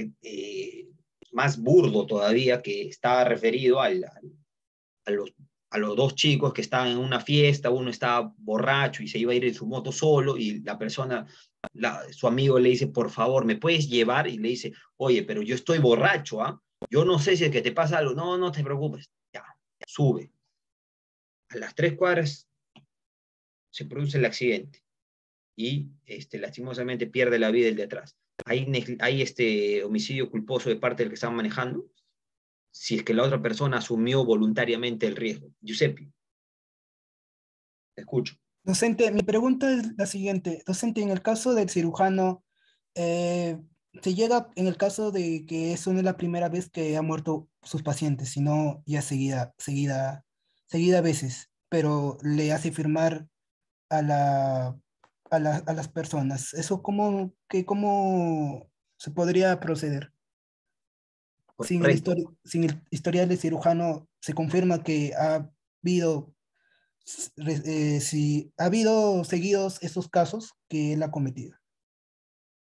burdo todavía, que estaba referido a los dos chicos que estaban en una fiesta. Uno estaba borracho y se iba a ir en su moto solo, y la persona, su amigo le dice, por favor, ¿me puedes llevar? Y le dice, oye, pero yo estoy borracho, ¿ah? Yo no sé si es que te pasa algo. No, no te preocupes. Ya, sube. A las 3 cuadras se produce el accidente y lastimosamente pierde la vida el de atrás. ¿Hay homicidio culposo de parte del que estaba manejando? Si es que la otra persona asumió voluntariamente el riesgo. Giuseppe, te escucho. Docente, mi pregunta es la siguiente. Docente, en el caso del cirujano, se llega en el caso de que eso no es la primera vez que ha muerto sus pacientes, sino ya seguida veces, pero le hace firmar a a las personas. ¿Eso cómo se podría proceder? Correcto. Sin el historial de cirujano, se confirma que ha habido, si ha habido seguidos esos casos que él ha cometido.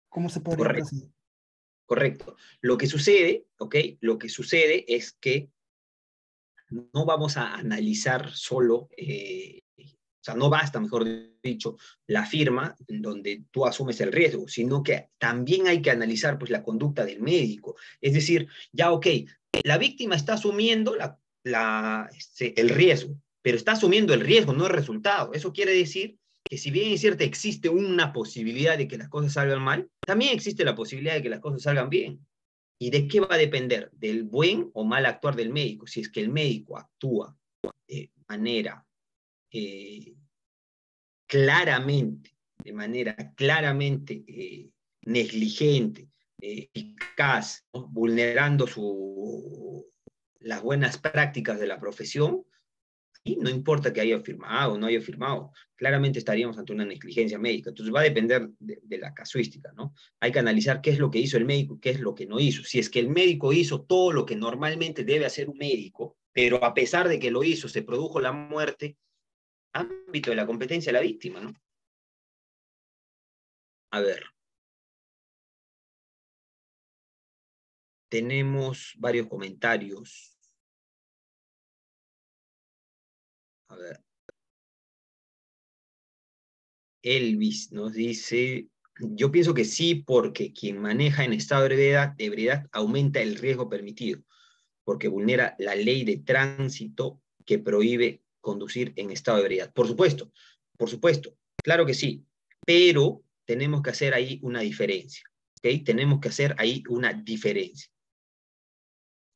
¿Cómo se podría Correcto. proceder? Correcto. Lo que sucede, ¿ok? Lo que sucede es que no vamos a analizar solo, o sea, no basta, mejor dicho, la firma en donde tú asumes el riesgo, sino que también hay que analizar, pues, la conducta del médico. Es decir, ya, ok, la víctima está asumiendo el riesgo, pero está asumiendo el riesgo, no el resultado. Eso quiere decir que, si bien es cierto, existe una posibilidad de que las cosas salgan mal, también existe la posibilidad de que las cosas salgan bien. ¿Y de qué va a depender? Del buen o mal actuar del médico. Si es que el médico actúa de manera claramente negligente, eficaz, ¿no? Vulnerando las buenas prácticas de la profesión, y no importa que haya firmado o no haya firmado, claramente estaríamos ante una negligencia médica. Entonces va a depender de la casuística, ¿no? Hay que analizar qué es lo que hizo el médico, qué es lo que no hizo. Si es que el médico hizo todo lo que normalmente debe hacer un médico, pero a pesar de que lo hizo, se produjo la muerte, ámbito de la competencia de la víctima, ¿no? A ver. Tenemos varios comentarios. A ver. Elvis nos dice, yo pienso que sí, porque quien maneja en estado de ebriedad aumenta el riesgo permitido, porque vulnera la ley de tránsito que prohíbe conducir en estado de ebriedad. Por supuesto, claro que sí, pero tenemos que hacer ahí una diferencia, ¿ok? Tenemos que hacer ahí una diferencia.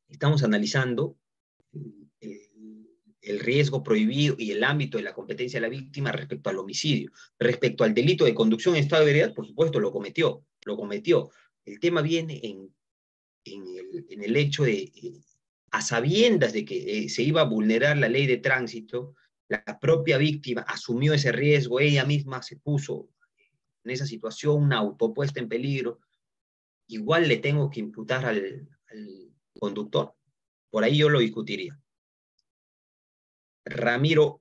Estamos analizando el riesgo prohibido y el ámbito de la competencia de la víctima respecto al homicidio. Respecto al delito de conducción en estado de ebriedad, por supuesto, lo cometió. El tema viene en el hecho de, a sabiendas de que se iba a vulnerar la ley de tránsito, la propia víctima asumió ese riesgo, ella misma se puso en esa situación, una autopuesta en peligro, igual le tengo que imputar al conductor. Por ahí yo lo discutiría. Ramiro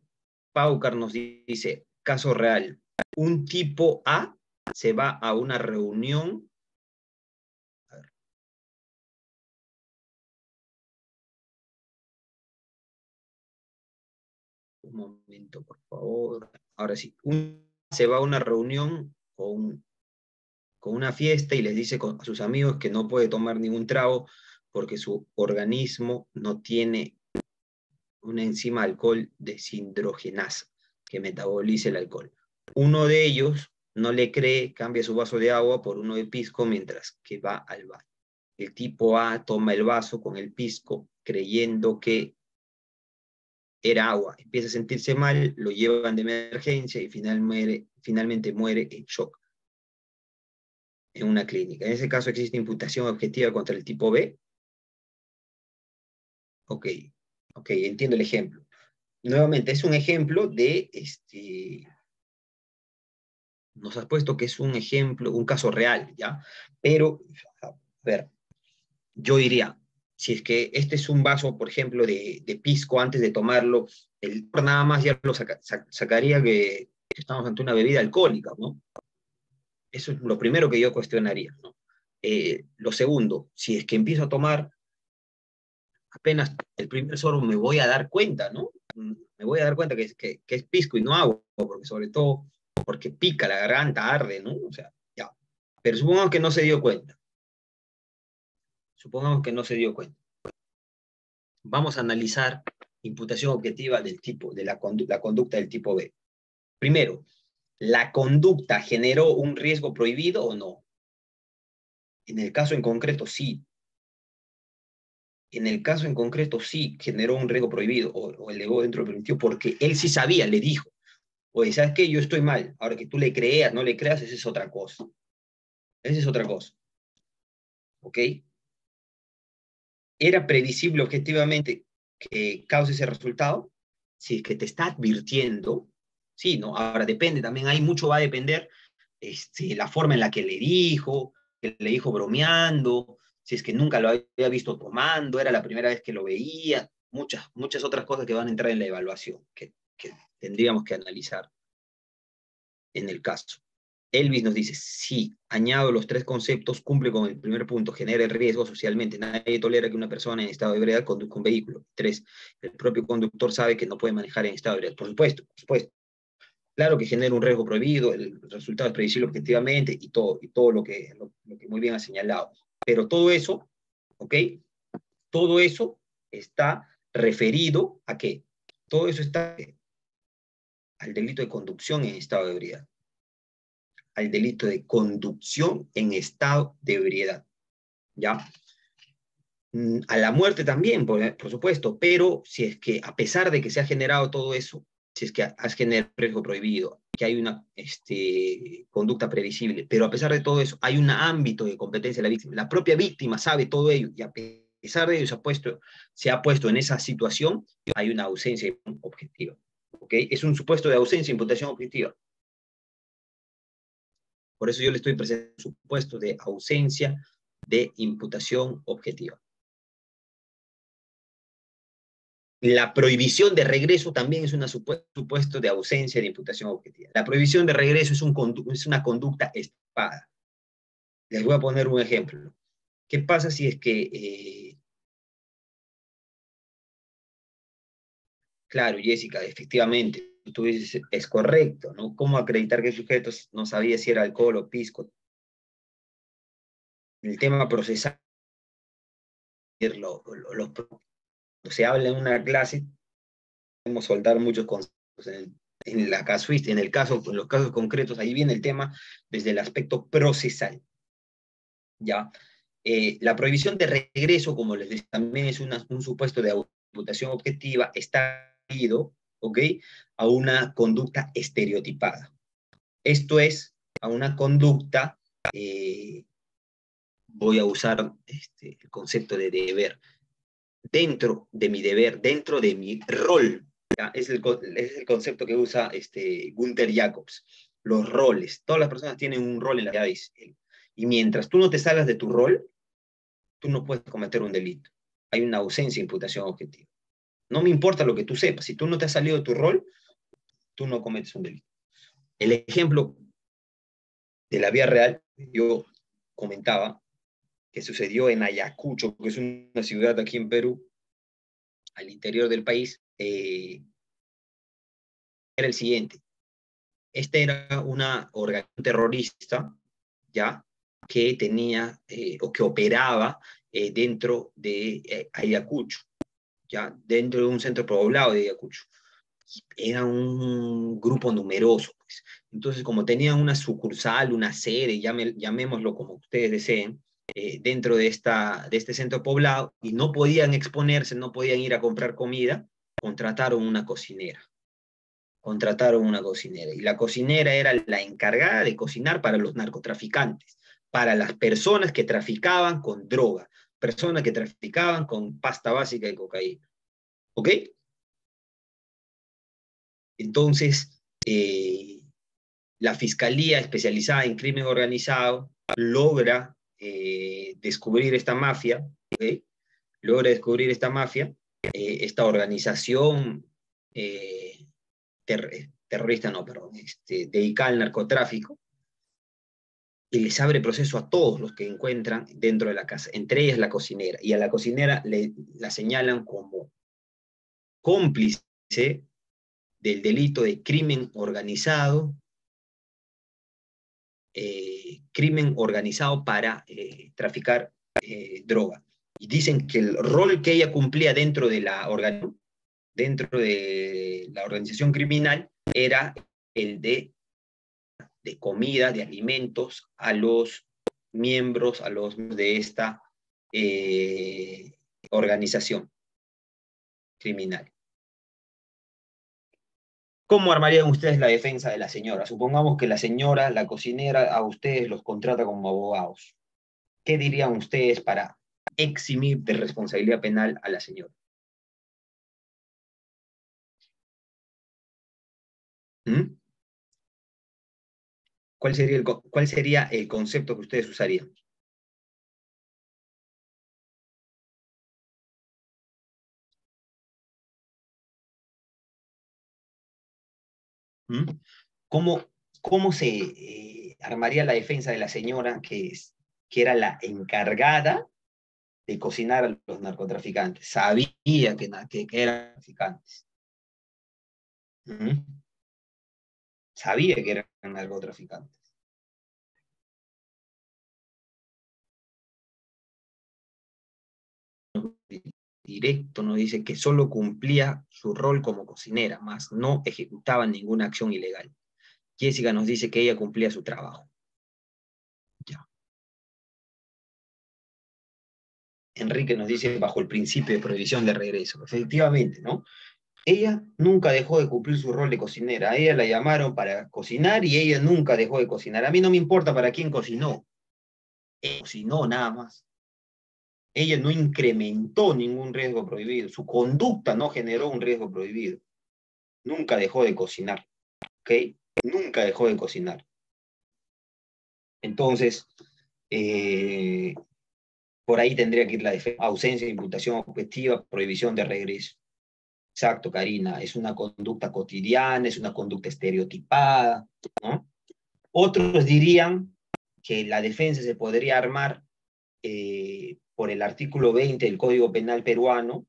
Paucar nos dice, caso real, un tipo A se va a una reunión. A ver. Un momento, por favor. Ahora sí, se va a una reunión con una fiesta y les dice a sus amigos que no puede tomar ningún trago porque su organismo no tiene una enzima alcohol deshidrogenasa que metabolice el alcohol. Uno de ellos no le cree, cambia su vaso de agua por uno de pisco mientras que va al bar. El tipo A toma el vaso con el pisco creyendo que era agua. Empieza a sentirse mal, lo llevan de emergencia y finalmente muere en shock en una clínica. En ese caso existe imputación objetiva contra el tipo B. Ok, entiendo el ejemplo. Nuevamente, es un ejemplo de, nos has puesto que es un ejemplo, un caso real, ¿ya? Pero, a ver, yo diría, si es que este es un vaso, por ejemplo, de pisco, antes de tomarlo, el nada más ya lo sacaría que estamos ante una bebida alcohólica, ¿no? Eso es lo primero que yo cuestionaría, ¿no? Lo segundo, si es que empiezo a tomar, apenas el primer sorbo me voy a dar cuenta, ¿no? Me voy a dar cuenta que es pisco y no agua, porque sobre todo porque pica la garganta, arde, ¿no? O sea, ya. Pero supongamos que no se dio cuenta. Vamos a analizar imputación objetiva del tipo, de la conducta del tipo B. Primero, ¿la conducta generó un riesgo prohibido o no? En el caso en concreto, sí. En el caso en concreto, sí generó un riesgo prohibido o elevó dentro del permitido porque él sí sabía, le dijo, oye, ¿sabes qué? Yo estoy mal. Ahora que tú le creas, no le creas, esa es otra cosa. ¿Ok? ¿Era previsible objetivamente que cause ese resultado? Si es que te está advirtiendo, sí, ¿no? Ahora depende, también hay mucho va a depender la forma en la que le dijo bromeando, si es que nunca lo había visto tomando, era la primera vez que lo veía, muchas otras cosas que van a entrar en la evaluación, que tendríamos que analizar en el caso. Elvis nos dice, sí, añado los tres conceptos, cumple con el primer punto, genera el riesgo socialmente. Nadie tolera que una persona en estado de ebriedad conduzca un vehículo. 3, el propio conductor sabe que no puede manejar en estado de ebriedad. Por supuesto. Claro que genera un riesgo prohibido, el resultado es previsible objetivamente y todo lo que muy bien ha señalado. Pero todo eso, ¿ok? Todo eso está referido ¿a qué? Todo eso está al delito de conducción en estado de ebriedad. Al delito de conducción en estado de ebriedad, ¿ya? A la muerte también, por supuesto, pero si es que a pesar de que se ha generado todo eso, si es que has generado riesgo prohibido, que hay una conducta previsible, pero a pesar de todo eso, hay un ámbito de competencia de la víctima. La propia víctima sabe todo ello, y a pesar de ello se ha puesto en esa situación, hay una ausencia objetiva. ¿Okay? Es un supuesto de ausencia de imputación objetiva. Por eso yo le estoy presentando un supuesto de ausencia de imputación objetiva. La prohibición de regreso también es un supuesto de ausencia de imputación objetiva. La prohibición de regreso es una conducta estapada. Les voy a poner un ejemplo. ¿Qué pasa si es que... claro, Jessica, efectivamente, tú dices, es correcto, ¿no? ¿Cómo acreditar que el sujeto no sabía si era alcohol o pisco? El tema procesal, se habla en una clase, podemos soltar muchos conceptos en los casos concretos, ahí viene el tema desde el aspecto procesal. ¿Ya? La prohibición de regreso, como les decía, también es un supuesto de imputación objetiva, está debido, ¿ok?, a una conducta estereotipada. Esto es, a una conducta, voy a usar el concepto de deber, dentro de mi deber, dentro de mi rol. ¿Ya? Es el concepto que usa Gunther Jacobs. Los roles. Todas las personas tienen un rol en la vida. Y mientras tú no te salgas de tu rol, tú no puedes cometer un delito. Hay una ausencia de imputación objetiva. No me importa lo que tú sepas. Si tú no te has salido de tu rol, tú no cometes un delito. El ejemplo de la vida real, yo comentaba, que sucedió en Ayacucho, que es una ciudad aquí en Perú, al interior del país, era el siguiente. Esta era una organización terrorista, ¿ya?, que tenía o que operaba dentro de Ayacucho, ¿ya?, dentro de un centro poblado de Ayacucho. Era un grupo numeroso, pues. Entonces, como tenían una sucursal, una sede, llamémoslo como ustedes deseen, dentro de este centro poblado, y no podían exponerse, no podían ir a comprar comida, contrataron una cocinera. Y la cocinera era la encargada de cocinar para los narcotraficantes, para las personas que traficaban con droga, personas que traficaban con pasta básica de cocaína. ¿Ok? Entonces, la Fiscalía especializada en crimen organizado logra descubrir esta mafia, ¿okay?, esta organización terrorista, no, perdón, dedicada al narcotráfico, y les abre proceso a todos los que encuentran dentro de la casa, entre ellas la cocinera, y a la cocinera la señalan como cómplice del delito de crimen organizado para traficar droga. Y dicen que el rol que ella cumplía dentro de la organización criminal era el de comida, de alimentos a los miembros de esta organización criminal. ¿Cómo armarían ustedes la defensa de la señora? Supongamos que la señora, la cocinera, a ustedes los contrata como abogados. ¿Qué dirían ustedes para eximir de responsabilidad penal a la señora? ¿Mm? ¿Cuál sería el concepto que ustedes usarían? ¿Mm? ¿Cómo se armaría la defensa de la señora que era la encargada de cocinar a los narcotraficantes? Sabía que eran traficantes. ¿Mm? Sabía que eran narcotraficantes. Directo nos dice que solo cumplía su rol como cocinera, más no ejecutaba ninguna acción ilegal. Jessica nos dice que ella cumplía su trabajo. Ya. Enrique nos dice bajo el principio de prohibición de regreso. Efectivamente, ¿no? Ella nunca dejó de cumplir su rol de cocinera. A ella la llamaron para cocinar y ella nunca dejó de cocinar. A mí no me importa para quién cocinó. Ella cocinó nada más. Ella no incrementó ningún riesgo prohibido. Su conducta no generó un riesgo prohibido. Nunca dejó de cocinar. ¿Ok? Nunca dejó de cocinar. Entonces, por ahí tendría que ir la defensa. Ausencia de imputación objetiva, prohibición de regreso. Exacto, Karina. Es una conducta cotidiana, es una conducta estereotipada, ¿no? Otros dirían que la defensa se podría armar por el artículo 20 del Código Penal peruano,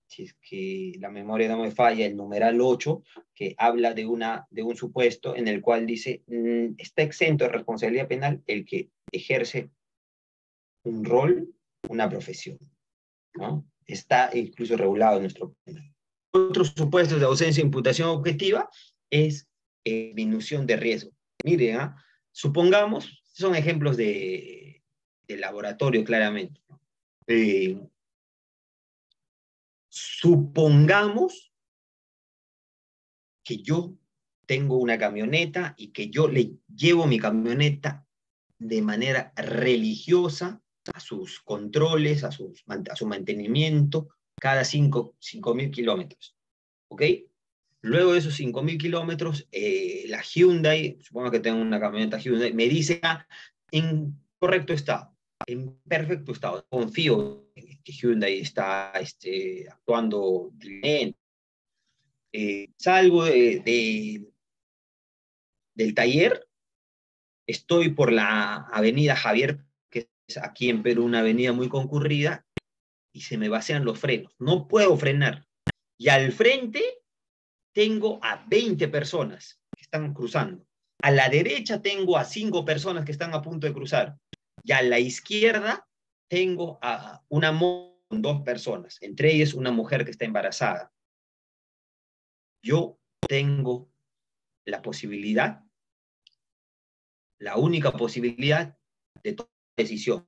si es que la memoria no me falla, el numeral 8, que habla de un supuesto en el cual dice, está exento de responsabilidad penal el que ejerce un rol, una profesión, ¿no? Está incluso regulado en nuestro penal. Otros supuestos de ausencia de imputación objetiva es disminución de riesgo. Miren, supongamos, son ejemplos de laboratorio claramente. Supongamos que yo tengo una camioneta y que yo le llevo mi camioneta de manera religiosa a sus controles, a su mantenimiento, cada 5.000 kilómetros. ¿Ok? Luego de esos 5.000 kilómetros, la Hyundai, supongo que tengo una camioneta Hyundai, me dice en correcto estado, en perfecto estado. Confío en que Hyundai está actuando bien. Salgo del taller, estoy por la avenida Javier, que es aquí en Perú una avenida muy concurrida, y se me vacían los frenos. No puedo frenar. Y al frente tengo a 20 personas que están cruzando. A la derecha tengo a 5 personas que están a punto de cruzar. Y a la izquierda tengo a una moto con 2 personas, entre ellas una mujer que está embarazada. Yo tengo la posibilidad, la única posibilidad de tomar decisión.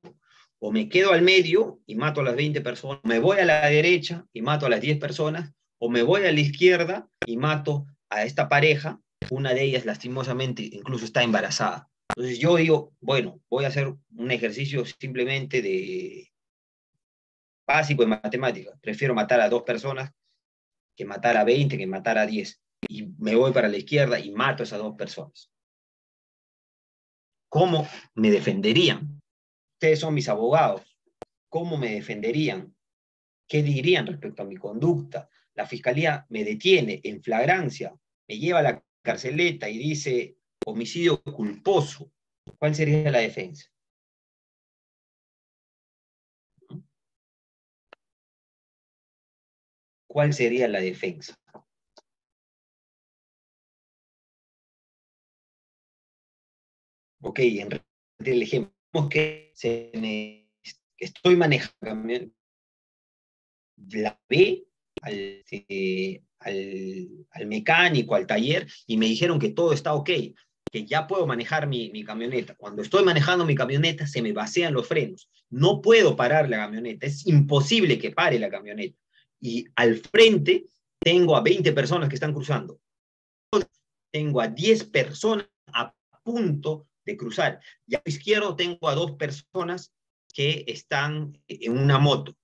O me quedo al medio y mato a las 20 personas, me voy a la derecha y mato a las 10 personas, o me voy a la izquierda y mato a esta pareja, una de ellas lastimosamente incluso está embarazada. Entonces yo digo, bueno, voy a hacer un ejercicio simplemente de básico en matemáticas. Prefiero matar a 2 personas que matar a 20, que matar a 10. Y me voy para la izquierda y mato a esas 2 personas. ¿Cómo me defenderían? Ustedes son mis abogados. ¿Cómo me defenderían? ¿Qué dirían respecto a mi conducta? La fiscalía me detiene en flagrancia, me lleva a la carceleta y dice homicidio culposo. ¿Cuál sería la defensa? ¿Cuál sería la defensa? Ok, en el ejemplo que estoy manejando, la ve al mecánico, al taller, y me dijeron que todo está ok, que ya puedo manejar mi camioneta. Cuando estoy manejando mi camioneta, se me vacían los frenos. No puedo parar la camioneta, es imposible que pare la camioneta. Y al frente tengo a 20 personas que están cruzando. Tengo a 10 personas a punto de cruzar. Y a la izquierda tengo a 2 personas que están en una moto.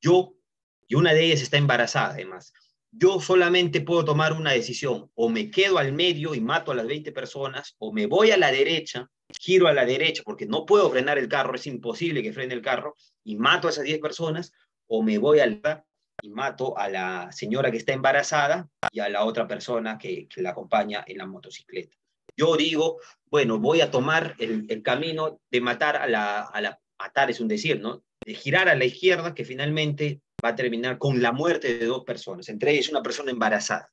Y una de ellas está embarazada, además. Yo solamente puedo tomar una decisión. O me quedo al medio y mato a las 20 personas, o me voy a la derecha, giro a la derecha, porque no puedo frenar el carro, es imposible que frene el carro, y mato a esas 10 personas, o me voy al y mato a la señora que está embarazada y a la otra persona que la acompaña en la motocicleta. Yo digo, bueno, voy a tomar el camino de matar matar es un decir, ¿no? De girar a la izquierda, que finalmente va a terminar con la muerte de 2 personas, entre ellas una persona embarazada.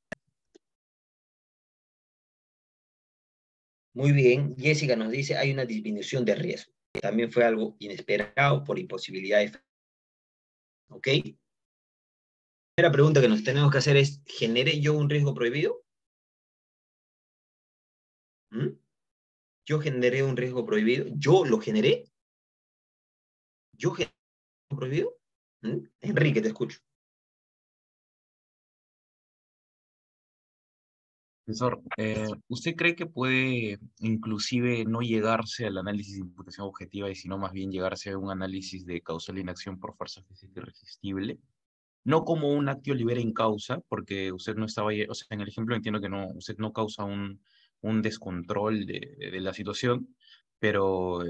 Muy bien, Jessica nos dice, hay una disminución de riesgo. También fue algo inesperado por imposibilidad de... ¿Ok? La primera pregunta que nos tenemos que hacer es, ¿generé yo un riesgo prohibido? ¿Mm? ¿Yo generé un riesgo prohibido? ¿Yo lo generé? ¿Yo generé un riesgo prohibido? ¿Mm? Enrique, te escucho. Profesor, ¿usted cree que puede inclusive no llegarse al análisis de imputación objetiva y sino más bien llegarse a un análisis de causal inacción por fuerza física irresistible? No como un actio libera in causa, porque usted no estaba, o sea, en el ejemplo entiendo que no, usted no causa un descontrol de la situación, pero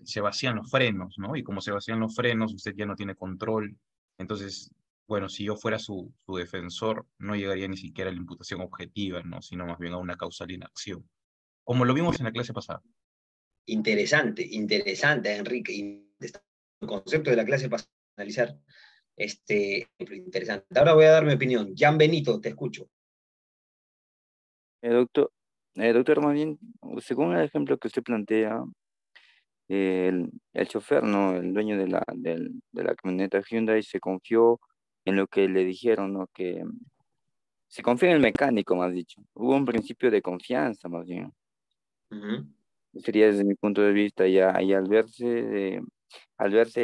se vacían los frenos, ¿no? Y como se vacían los frenos, usted ya no tiene control. Entonces, bueno, si yo fuera su defensor, no llegaría ni siquiera a la imputación objetiva, ¿no? Sino más bien a una causal inacción, como lo vimos en la clase pasada. Interesante, interesante, Enrique. Y el concepto de la clase para analizar. Interesante. Ahora voy a dar mi opinión. Jan Benito, te escucho. Doctor, doctor, más bien, según el ejemplo que usted plantea, el chofer, ¿no? El dueño de la camioneta Hyundai se confió en lo que le dijeron, ¿no? Que se confía en el mecánico, más dicho. Hubo un principio de confianza, más bien. Ujú. Sería desde mi punto de vista, ya, y al verse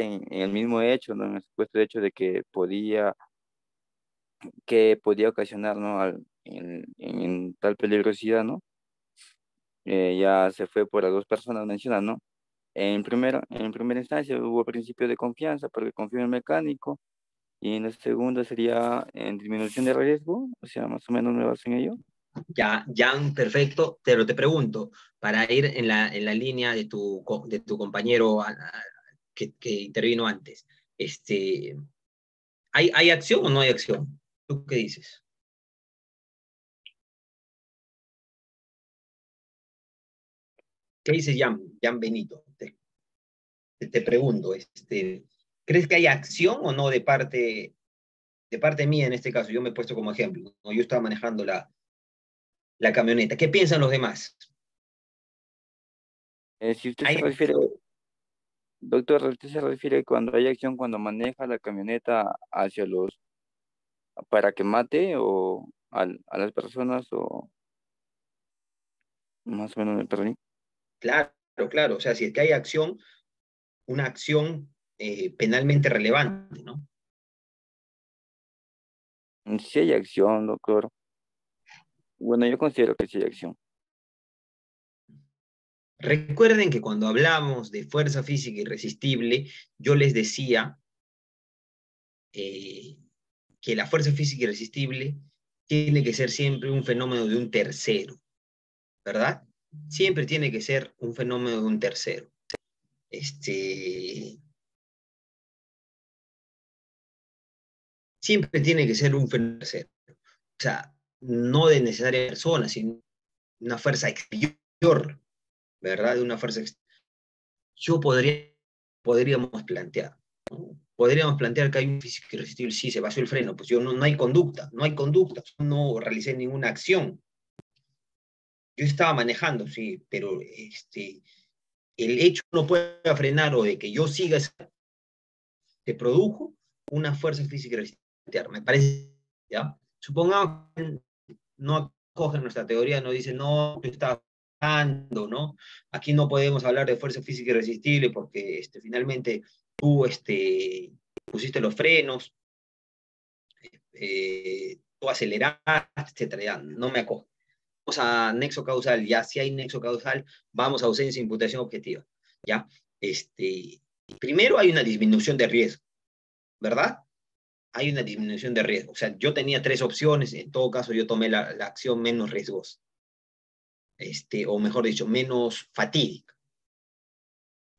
en el mismo hecho, ¿no? En el supuesto hecho de que podía ocasionar, ¿no? En tal peligrosidad, ¿no? Ya se fue por las dos personas mencionadas, ¿no? En primera instancia hubo principio de confianza porque confío en el mecánico, y en la segunda sería en disminución de riesgo, o sea, más o menos me baso en ello. Ya, Jan, perfecto. Pero te pregunto, para ir en la línea de tu compañero que intervino antes, ¿hay acción o no hay acción? ¿Tú qué dices? ¿Qué dices, Jan Benito? Te pregunto, ¿crees que hay acción o no de parte mía en este caso? Yo me he puesto como ejemplo, ¿no? Yo estaba manejando la camioneta. ¿Qué piensan los demás? Si usted se ¿Hay refiere, acción? doctor, usted se refiere cuando hay acción, cuando maneja la camioneta para que mate a las personas, o más o menos me perdí. Claro, claro. O sea, si es que hay acción, una acción penalmente relevante, ¿no? Si hay acción, doctor. Bueno, yo considero que sí hay acción. Recuerden que cuando hablamos de fuerza física irresistible, yo les decía eh, que la fuerza física irresistible tiene que ser siempre un fenómeno de un tercero, ¿verdad? Siempre tiene que ser un fenómeno de un tercero. Siempre tiene que ser un fenómeno tercero. O sea, no de necesaria persona, sino una fuerza exterior, ¿verdad? De una fuerza exterior. Yo podríamos plantear, ¿no? Podríamos plantear que hay un físico irresistible, sí, se vació el freno, pues yo no hay conducta, no hay conducta, no realicé ninguna acción. Yo estaba manejando, sí, pero el hecho no puede frenar o de que yo siga, se produjo una fuerza física irresistible, me parece, ¿ya? Supongamos que no acogen nuestra teoría, no dicen, no, tú estás hablando, ¿no? Aquí no podemos hablar de fuerza física irresistible porque finalmente tú pusiste los frenos, tú aceleraste, etcétera, ya, no me acoge. Vamos a nexo causal, ya si hay nexo causal, vamos a ausencia de imputación objetiva, ¿ya? Primero hay una disminución de riesgo, ¿verdad? Hay una disminución de riesgo. O sea, yo tenía tres opciones, en todo caso yo tomé la acción menos riesgosa, o mejor dicho, menos fatídica.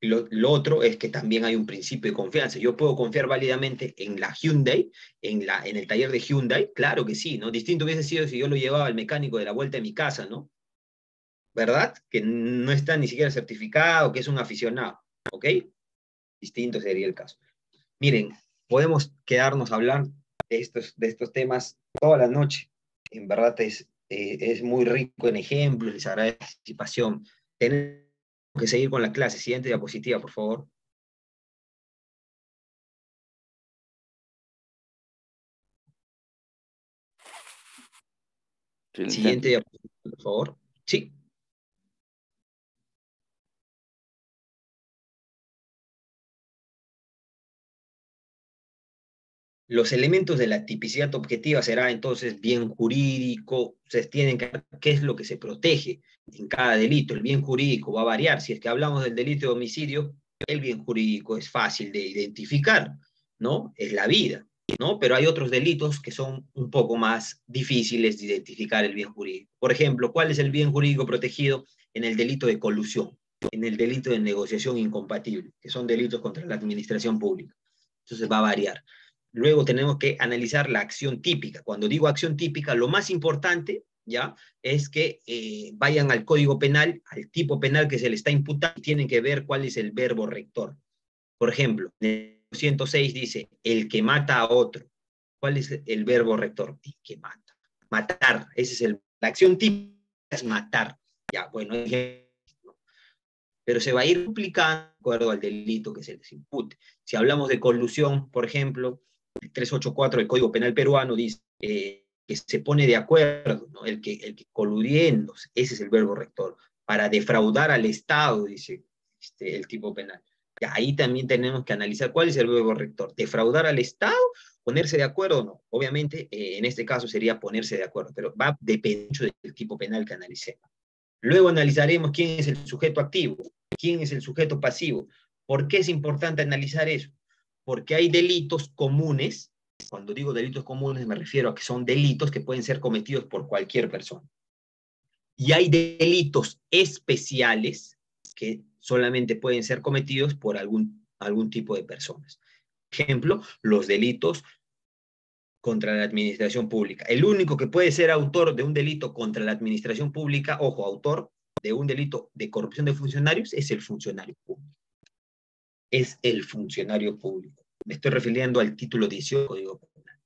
Lo otro es que también hay un principio de confianza. Yo puedo confiar válidamente en la Hyundai, en el taller de Hyundai, claro que sí, ¿no? Distinto hubiese sido si yo lo llevaba al mecánico de la vuelta de mi casa, ¿no? ¿Verdad? Que no está ni siquiera certificado, que es un aficionado, ¿ok? Distinto sería el caso. Miren, podemos quedarnos a hablar de estos temas toda la noche. En verdad es muy rico en ejemplos, les agradezco la participación. Tenemos que seguir con la clase. Siguiente diapositiva, por favor. Sí, lo Siguiente intento. diapositiva, por favor. Sí. Los elementos de la tipicidad objetiva será entonces bien jurídico, ustedes tienen que ver qué es lo que se protege en cada delito. El bien jurídico va a variar. Si es que hablamos del delito de homicidio, el bien jurídico es fácil de identificar, ¿no? Es la vida, ¿no? Pero hay otros delitos que son un poco más difíciles de identificar el bien jurídico. Por ejemplo, ¿cuál es el bien jurídico protegido en el delito de colusión, en el delito de negociación incompatible, que son delitos contra la administración pública? Entonces va a variar. Luego tenemos que analizar la acción típica. Cuando digo acción típica, lo más importante, ¿ya?, es que vayan al Código Penal, al tipo penal que se le está imputando, y tienen que ver cuál es el verbo rector. Por ejemplo, en el 106 dice, el que mata a otro. ¿Cuál es el verbo rector? El que mata. Matar, esa es la acción típica, es matar. Ya, bueno, pero se va a ir duplicando de acuerdo al delito que se les impute. Si hablamos de colusión, por ejemplo, el 384 del Código Penal peruano dice que se pone de acuerdo, ¿no?, el que coludiendo, ese es el verbo rector, para defraudar al Estado, dice el tipo penal. Y ahí también tenemos que analizar cuál es el verbo rector, defraudar al Estado, ponerse de acuerdo o no. Obviamente, en este caso sería ponerse de acuerdo, pero va a depender mucho del tipo penal que analicemos. Luego analizaremos quién es el sujeto activo, quién es el sujeto pasivo. ¿Por qué es importante analizar eso? Porque hay delitos comunes. Cuando digo delitos comunes me refiero a que son delitos que pueden ser cometidos por cualquier persona. Y hay delitos especiales que solamente pueden ser cometidos por algún tipo de personas. Por ejemplo, los delitos contra la administración pública. El único que puede ser autor de un delito contra la administración pública, ojo, autor de un delito de corrupción de funcionarios, es el funcionario público. Es el funcionario público. Me estoy refiriendo al título 18 del Código Penal.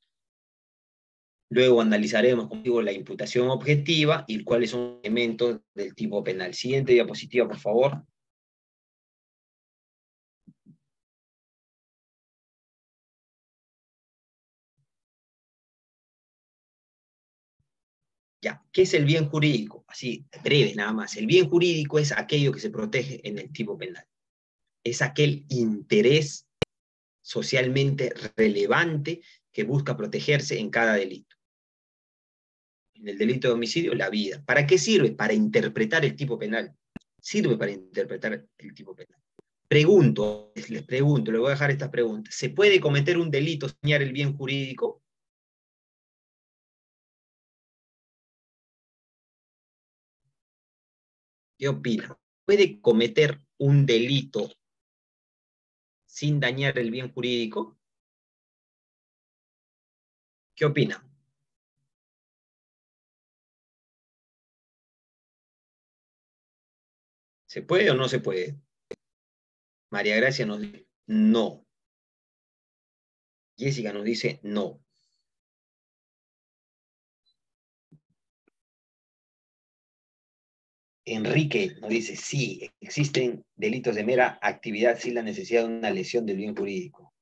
Luego analizaremos, como digo, la imputación objetiva y cuáles son los elementos del tipo penal. Siguiente diapositiva, por favor. Ya, ¿qué es el bien jurídico? Así, breve nada más. El bien jurídico es aquello que se protege en el tipo penal. Es aquel interés socialmente relevante que busca protegerse en cada delito. En el delito de homicidio, la vida. ¿Para qué sirve? Para interpretar el tipo penal. Sirve para interpretar el tipo penal. Les pregunto, le voy a dejar esta pregunta. ¿Se puede cometer un delito sin dañar el bien jurídico? ¿Qué opina? ¿Puede cometer un delito sin dañar el bien jurídico? ¿Qué opina? ¿Se puede o no se puede? María Gracia nos dice no. Jessica nos dice no. Enrique nos dice sí, existen delitos de mera actividad sin la necesidad de una lesión del bien jurídico.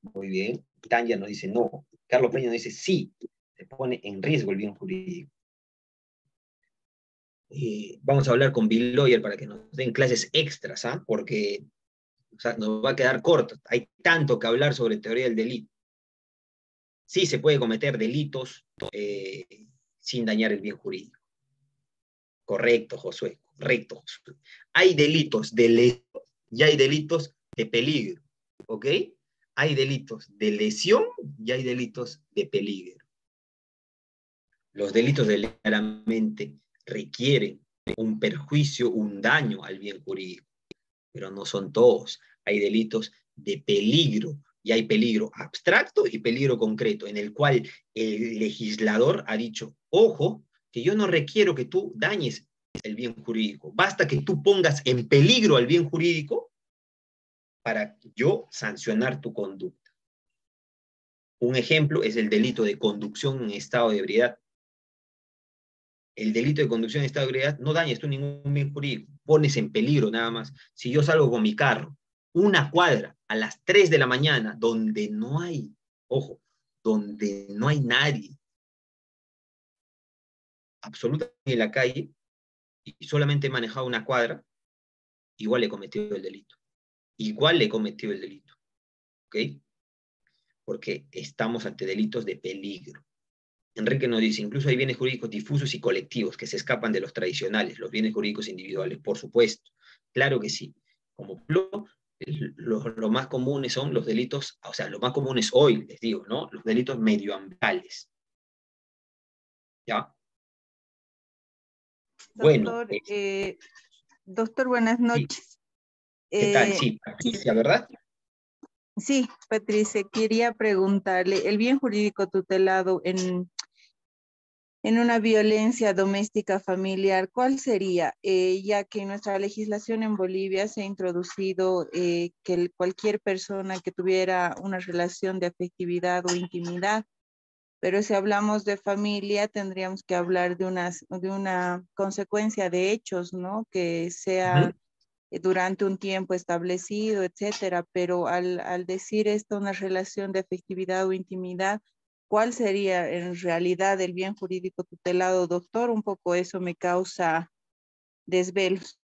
Muy bien. Tanya nos dice no. Carlos Peña nos dice sí, se pone en riesgo el bien jurídico. Vamos a hablar con Bill Lawyer para que nos den clases extras, ¿ah? Porque nos va a quedar corto. Hay tanto que hablar sobre teoría del delito. Sí se puede cometer delitos sin dañar el bien jurídico. Correcto, Josué. Correcto, Josué. Hay delitos de lesión y hay delitos de peligro. ¿Ok? Hay delitos de lesión y hay delitos de peligro. Los delitos de lesión claramente requieren un perjuicio, un daño al bien jurídico, pero no son todos. Hay delitos de peligro, y hay peligro abstracto y peligro concreto, en el cual el legislador ha dicho, ojo, que yo no requiero que tú dañes el bien jurídico, basta que tú pongas en peligro al bien jurídico para yo sancionar tu conducta. Un ejemplo es el delito de conducción en estado de ebriedad. El delito de conducción en estado de ebriedad no dañas tú ningún bien jurídico, pones en peligro nada más. Si yo salgo con mi carro, una cuadra a las 3 de la mañana, donde no hay, ojo, donde no hay nadie, absolutamente en la calle, y solamente he manejado una cuadra, igual he cometido el delito. Igual he cometido el delito. ¿Ok? porque estamos ante delitos de peligro. Enrique nos dice, incluso hay bienes jurídicos difusos y colectivos que se escapan de los tradicionales, los bienes jurídicos individuales, por supuesto. Claro que sí. Como lo más comunes son los delitos, o sea, lo más comunes hoy, les digo, ¿no? Los delitos medioambientales. ¿Ya? Bueno. Doctor, doctor, buenas Sí. noches. ¿Qué tal? Sí, Patricia, ¿verdad? Sí, Patricia, quería preguntarle, el bien jurídico tutelado en una violencia doméstica familiar, ¿cuál sería? Ya que en nuestra legislación en Bolivia se ha introducido que cualquier persona que tuviera una relación de afectividad o intimidad, pero si hablamos de familia, tendríamos que hablar de una consecuencia de hechos, ¿no? Que sea durante un tiempo establecido, etcétera. Pero al decir esto, una relación de afectividad o intimidad, ¿cuál sería en realidad el bien jurídico tutelado, doctor? Un poco eso me causa desvelos.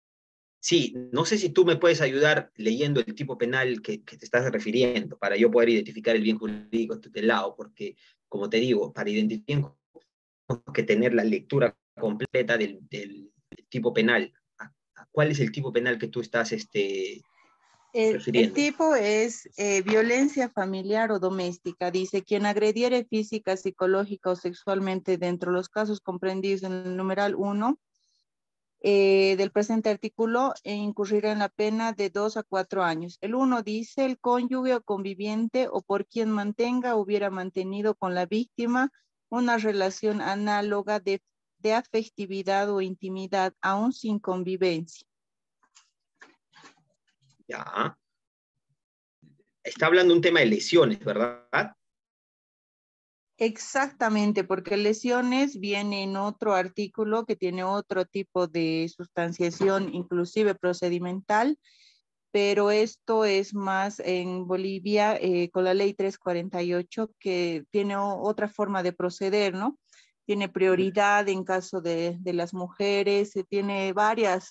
Sí, no sé si tú me puedes ayudar leyendo el tipo penal que te estás refiriendo para yo poder identificar el bien jurídico tutelado, porque, como te digo, para identificar tenemos que tener la lectura completa del tipo penal. ¿Cuál es el tipo penal que tú estás El refiriendo? tipo es violencia familiar o doméstica. Dice, quien agrediere física, psicológica o sexualmente dentro de los casos comprendidos en el numeral 1 del presente artículo incurrirá en la pena de 2 a 4 años. El 1 dice, el cónyuge o conviviente o por quien mantenga hubiera mantenido con la víctima una relación análoga de afectividad o intimidad, aún sin convivencia. Ya. Está hablando un tema de lesiones, ¿verdad? Exactamente, porque lesiones viene en otro artículo que tiene otro tipo de sustanciación, inclusive procedimental, pero esto es más en Bolivia con la ley 348 que tiene otra forma de proceder, ¿no? Tiene prioridad en caso de las mujeres, tiene varias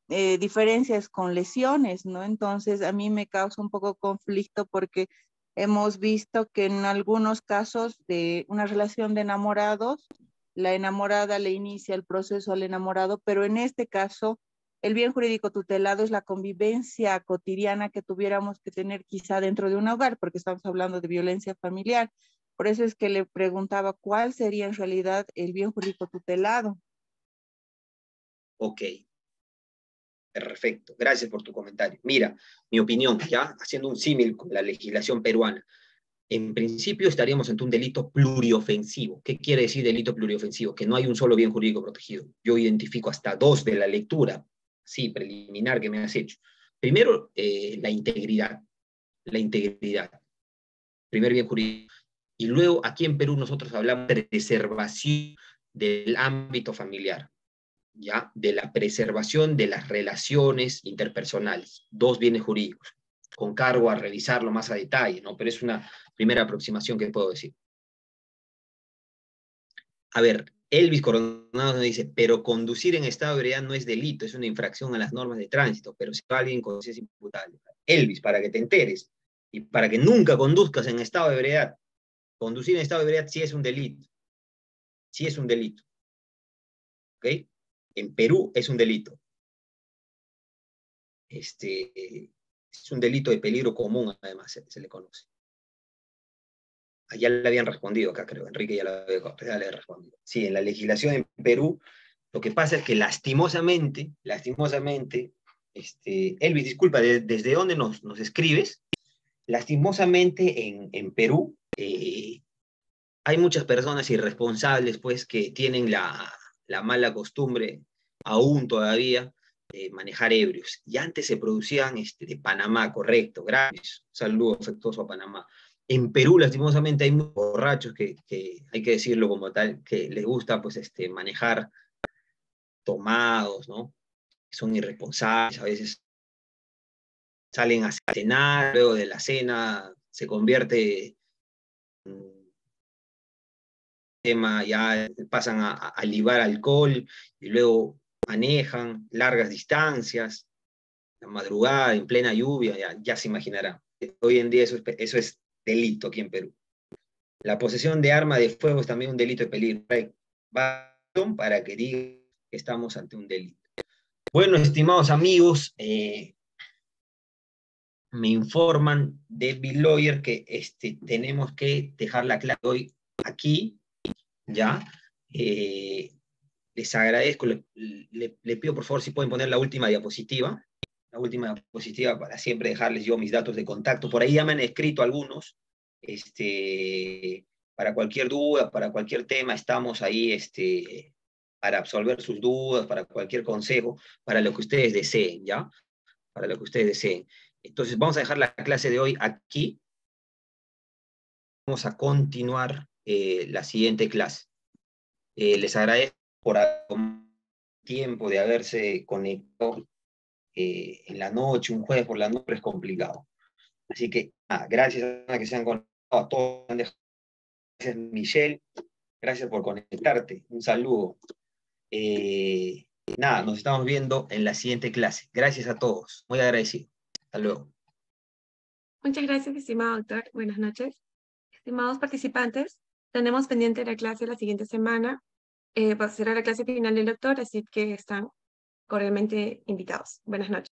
diferencias con lesiones, ¿no? Entonces a mí me causa un poco conflicto porque hemos visto que en algunos casos de una relación de enamorados, la enamorada le inicia el proceso al enamorado, pero en este caso el bien jurídico tutelado es la convivencia cotidiana que tuviéramos que tener quizá dentro de un hogar, porque estamos hablando de violencia familiar. Por eso es que le preguntaba cuál sería en realidad el bien jurídico tutelado. Ok. Perfecto, gracias por tu comentario. Mira, mi opinión, ya haciendo un símil con la legislación peruana, en principio estaríamos ante un delito pluriofensivo. ¿Qué quiere decir delito pluriofensivo? Que no hay un solo bien jurídico protegido. Yo identifico hasta dos de la lectura, sí, preliminar que me has hecho. Primero, la integridad. La integridad. Primer bien jurídico. Y luego, aquí en Perú nosotros hablamos de preservación del ámbito familiar. ¿Ya? De la preservación de las relaciones interpersonales, dos bienes jurídicos, con cargo a revisarlo más a detalle, ¿no? Pero es una primera aproximación que puedo decir. A ver, Elvis Coronado nos dice, pero conducir en estado de ebriedad no es delito, es una infracción a las normas de tránsito, pero si alguien conduce es imputable. Elvis, para que te enteres, y para que nunca conduzcas en estado de ebriedad, conducir en estado de ebriedad sí es un delito. Sí es un delito. ¿Ok? En Perú es un delito. Es un delito de peligro común, además, se le conoce. Ya le habían respondido acá, creo. Enrique ya le había respondido. Sí, en la legislación en Perú, lo que pasa es que lastimosamente, Elvis, disculpa, ¿desde dónde nos escribes? Lastimosamente en Perú hay muchas personas irresponsables, pues, que tienen la mala costumbre, aún todavía, manejar ebrios. Y antes se producían de Panamá, correcto, gracias. Un saludo afectuoso a Panamá. En Perú, lastimosamente, hay muchos borrachos que hay que decirlo como tal, que les gusta pues, manejar tomados, ¿no? Son irresponsables, a veces salen a cenar, luego de la cena se convierte en tema, ya pasan a libar alcohol y luego manejan largas distancias, la madrugada, en plena lluvia, ya se imaginará. Hoy en día eso es delito aquí en Perú. La posesión de arma de fuego es también un delito de peligro. Para que digan que estamos ante un delito. Bueno, estimados amigos, me informan de BitLawyer que tenemos que dejar la clase hoy aquí, ¿ya? Les agradezco, le pido por favor si pueden poner la última diapositiva para siempre dejarles yo mis datos de contacto. Por ahí ya me han escrito algunos, para cualquier duda, para cualquier tema, estamos ahí, para absolver sus dudas, para cualquier consejo, para lo que ustedes deseen, ¿ya? Para lo que ustedes deseen. Entonces, vamos a dejar la clase de hoy aquí. Vamos a continuar la siguiente clase. Les agradezco por el tiempo de haberse conectado en la noche, un jueves por la noche es complicado. Así que, gracias a que se han conectado, a todos. Gracias, Michelle. Gracias por conectarte. Un saludo. Nos estamos viendo en la siguiente clase. Gracias a todos. Muy agradecido. Hasta luego. Muchas gracias, estimado doctor. Buenas noches. Estimados participantes, tenemos pendiente la clase la siguiente semana. Será la clase final del doctor, así que están cordialmente invitados. Buenas noches.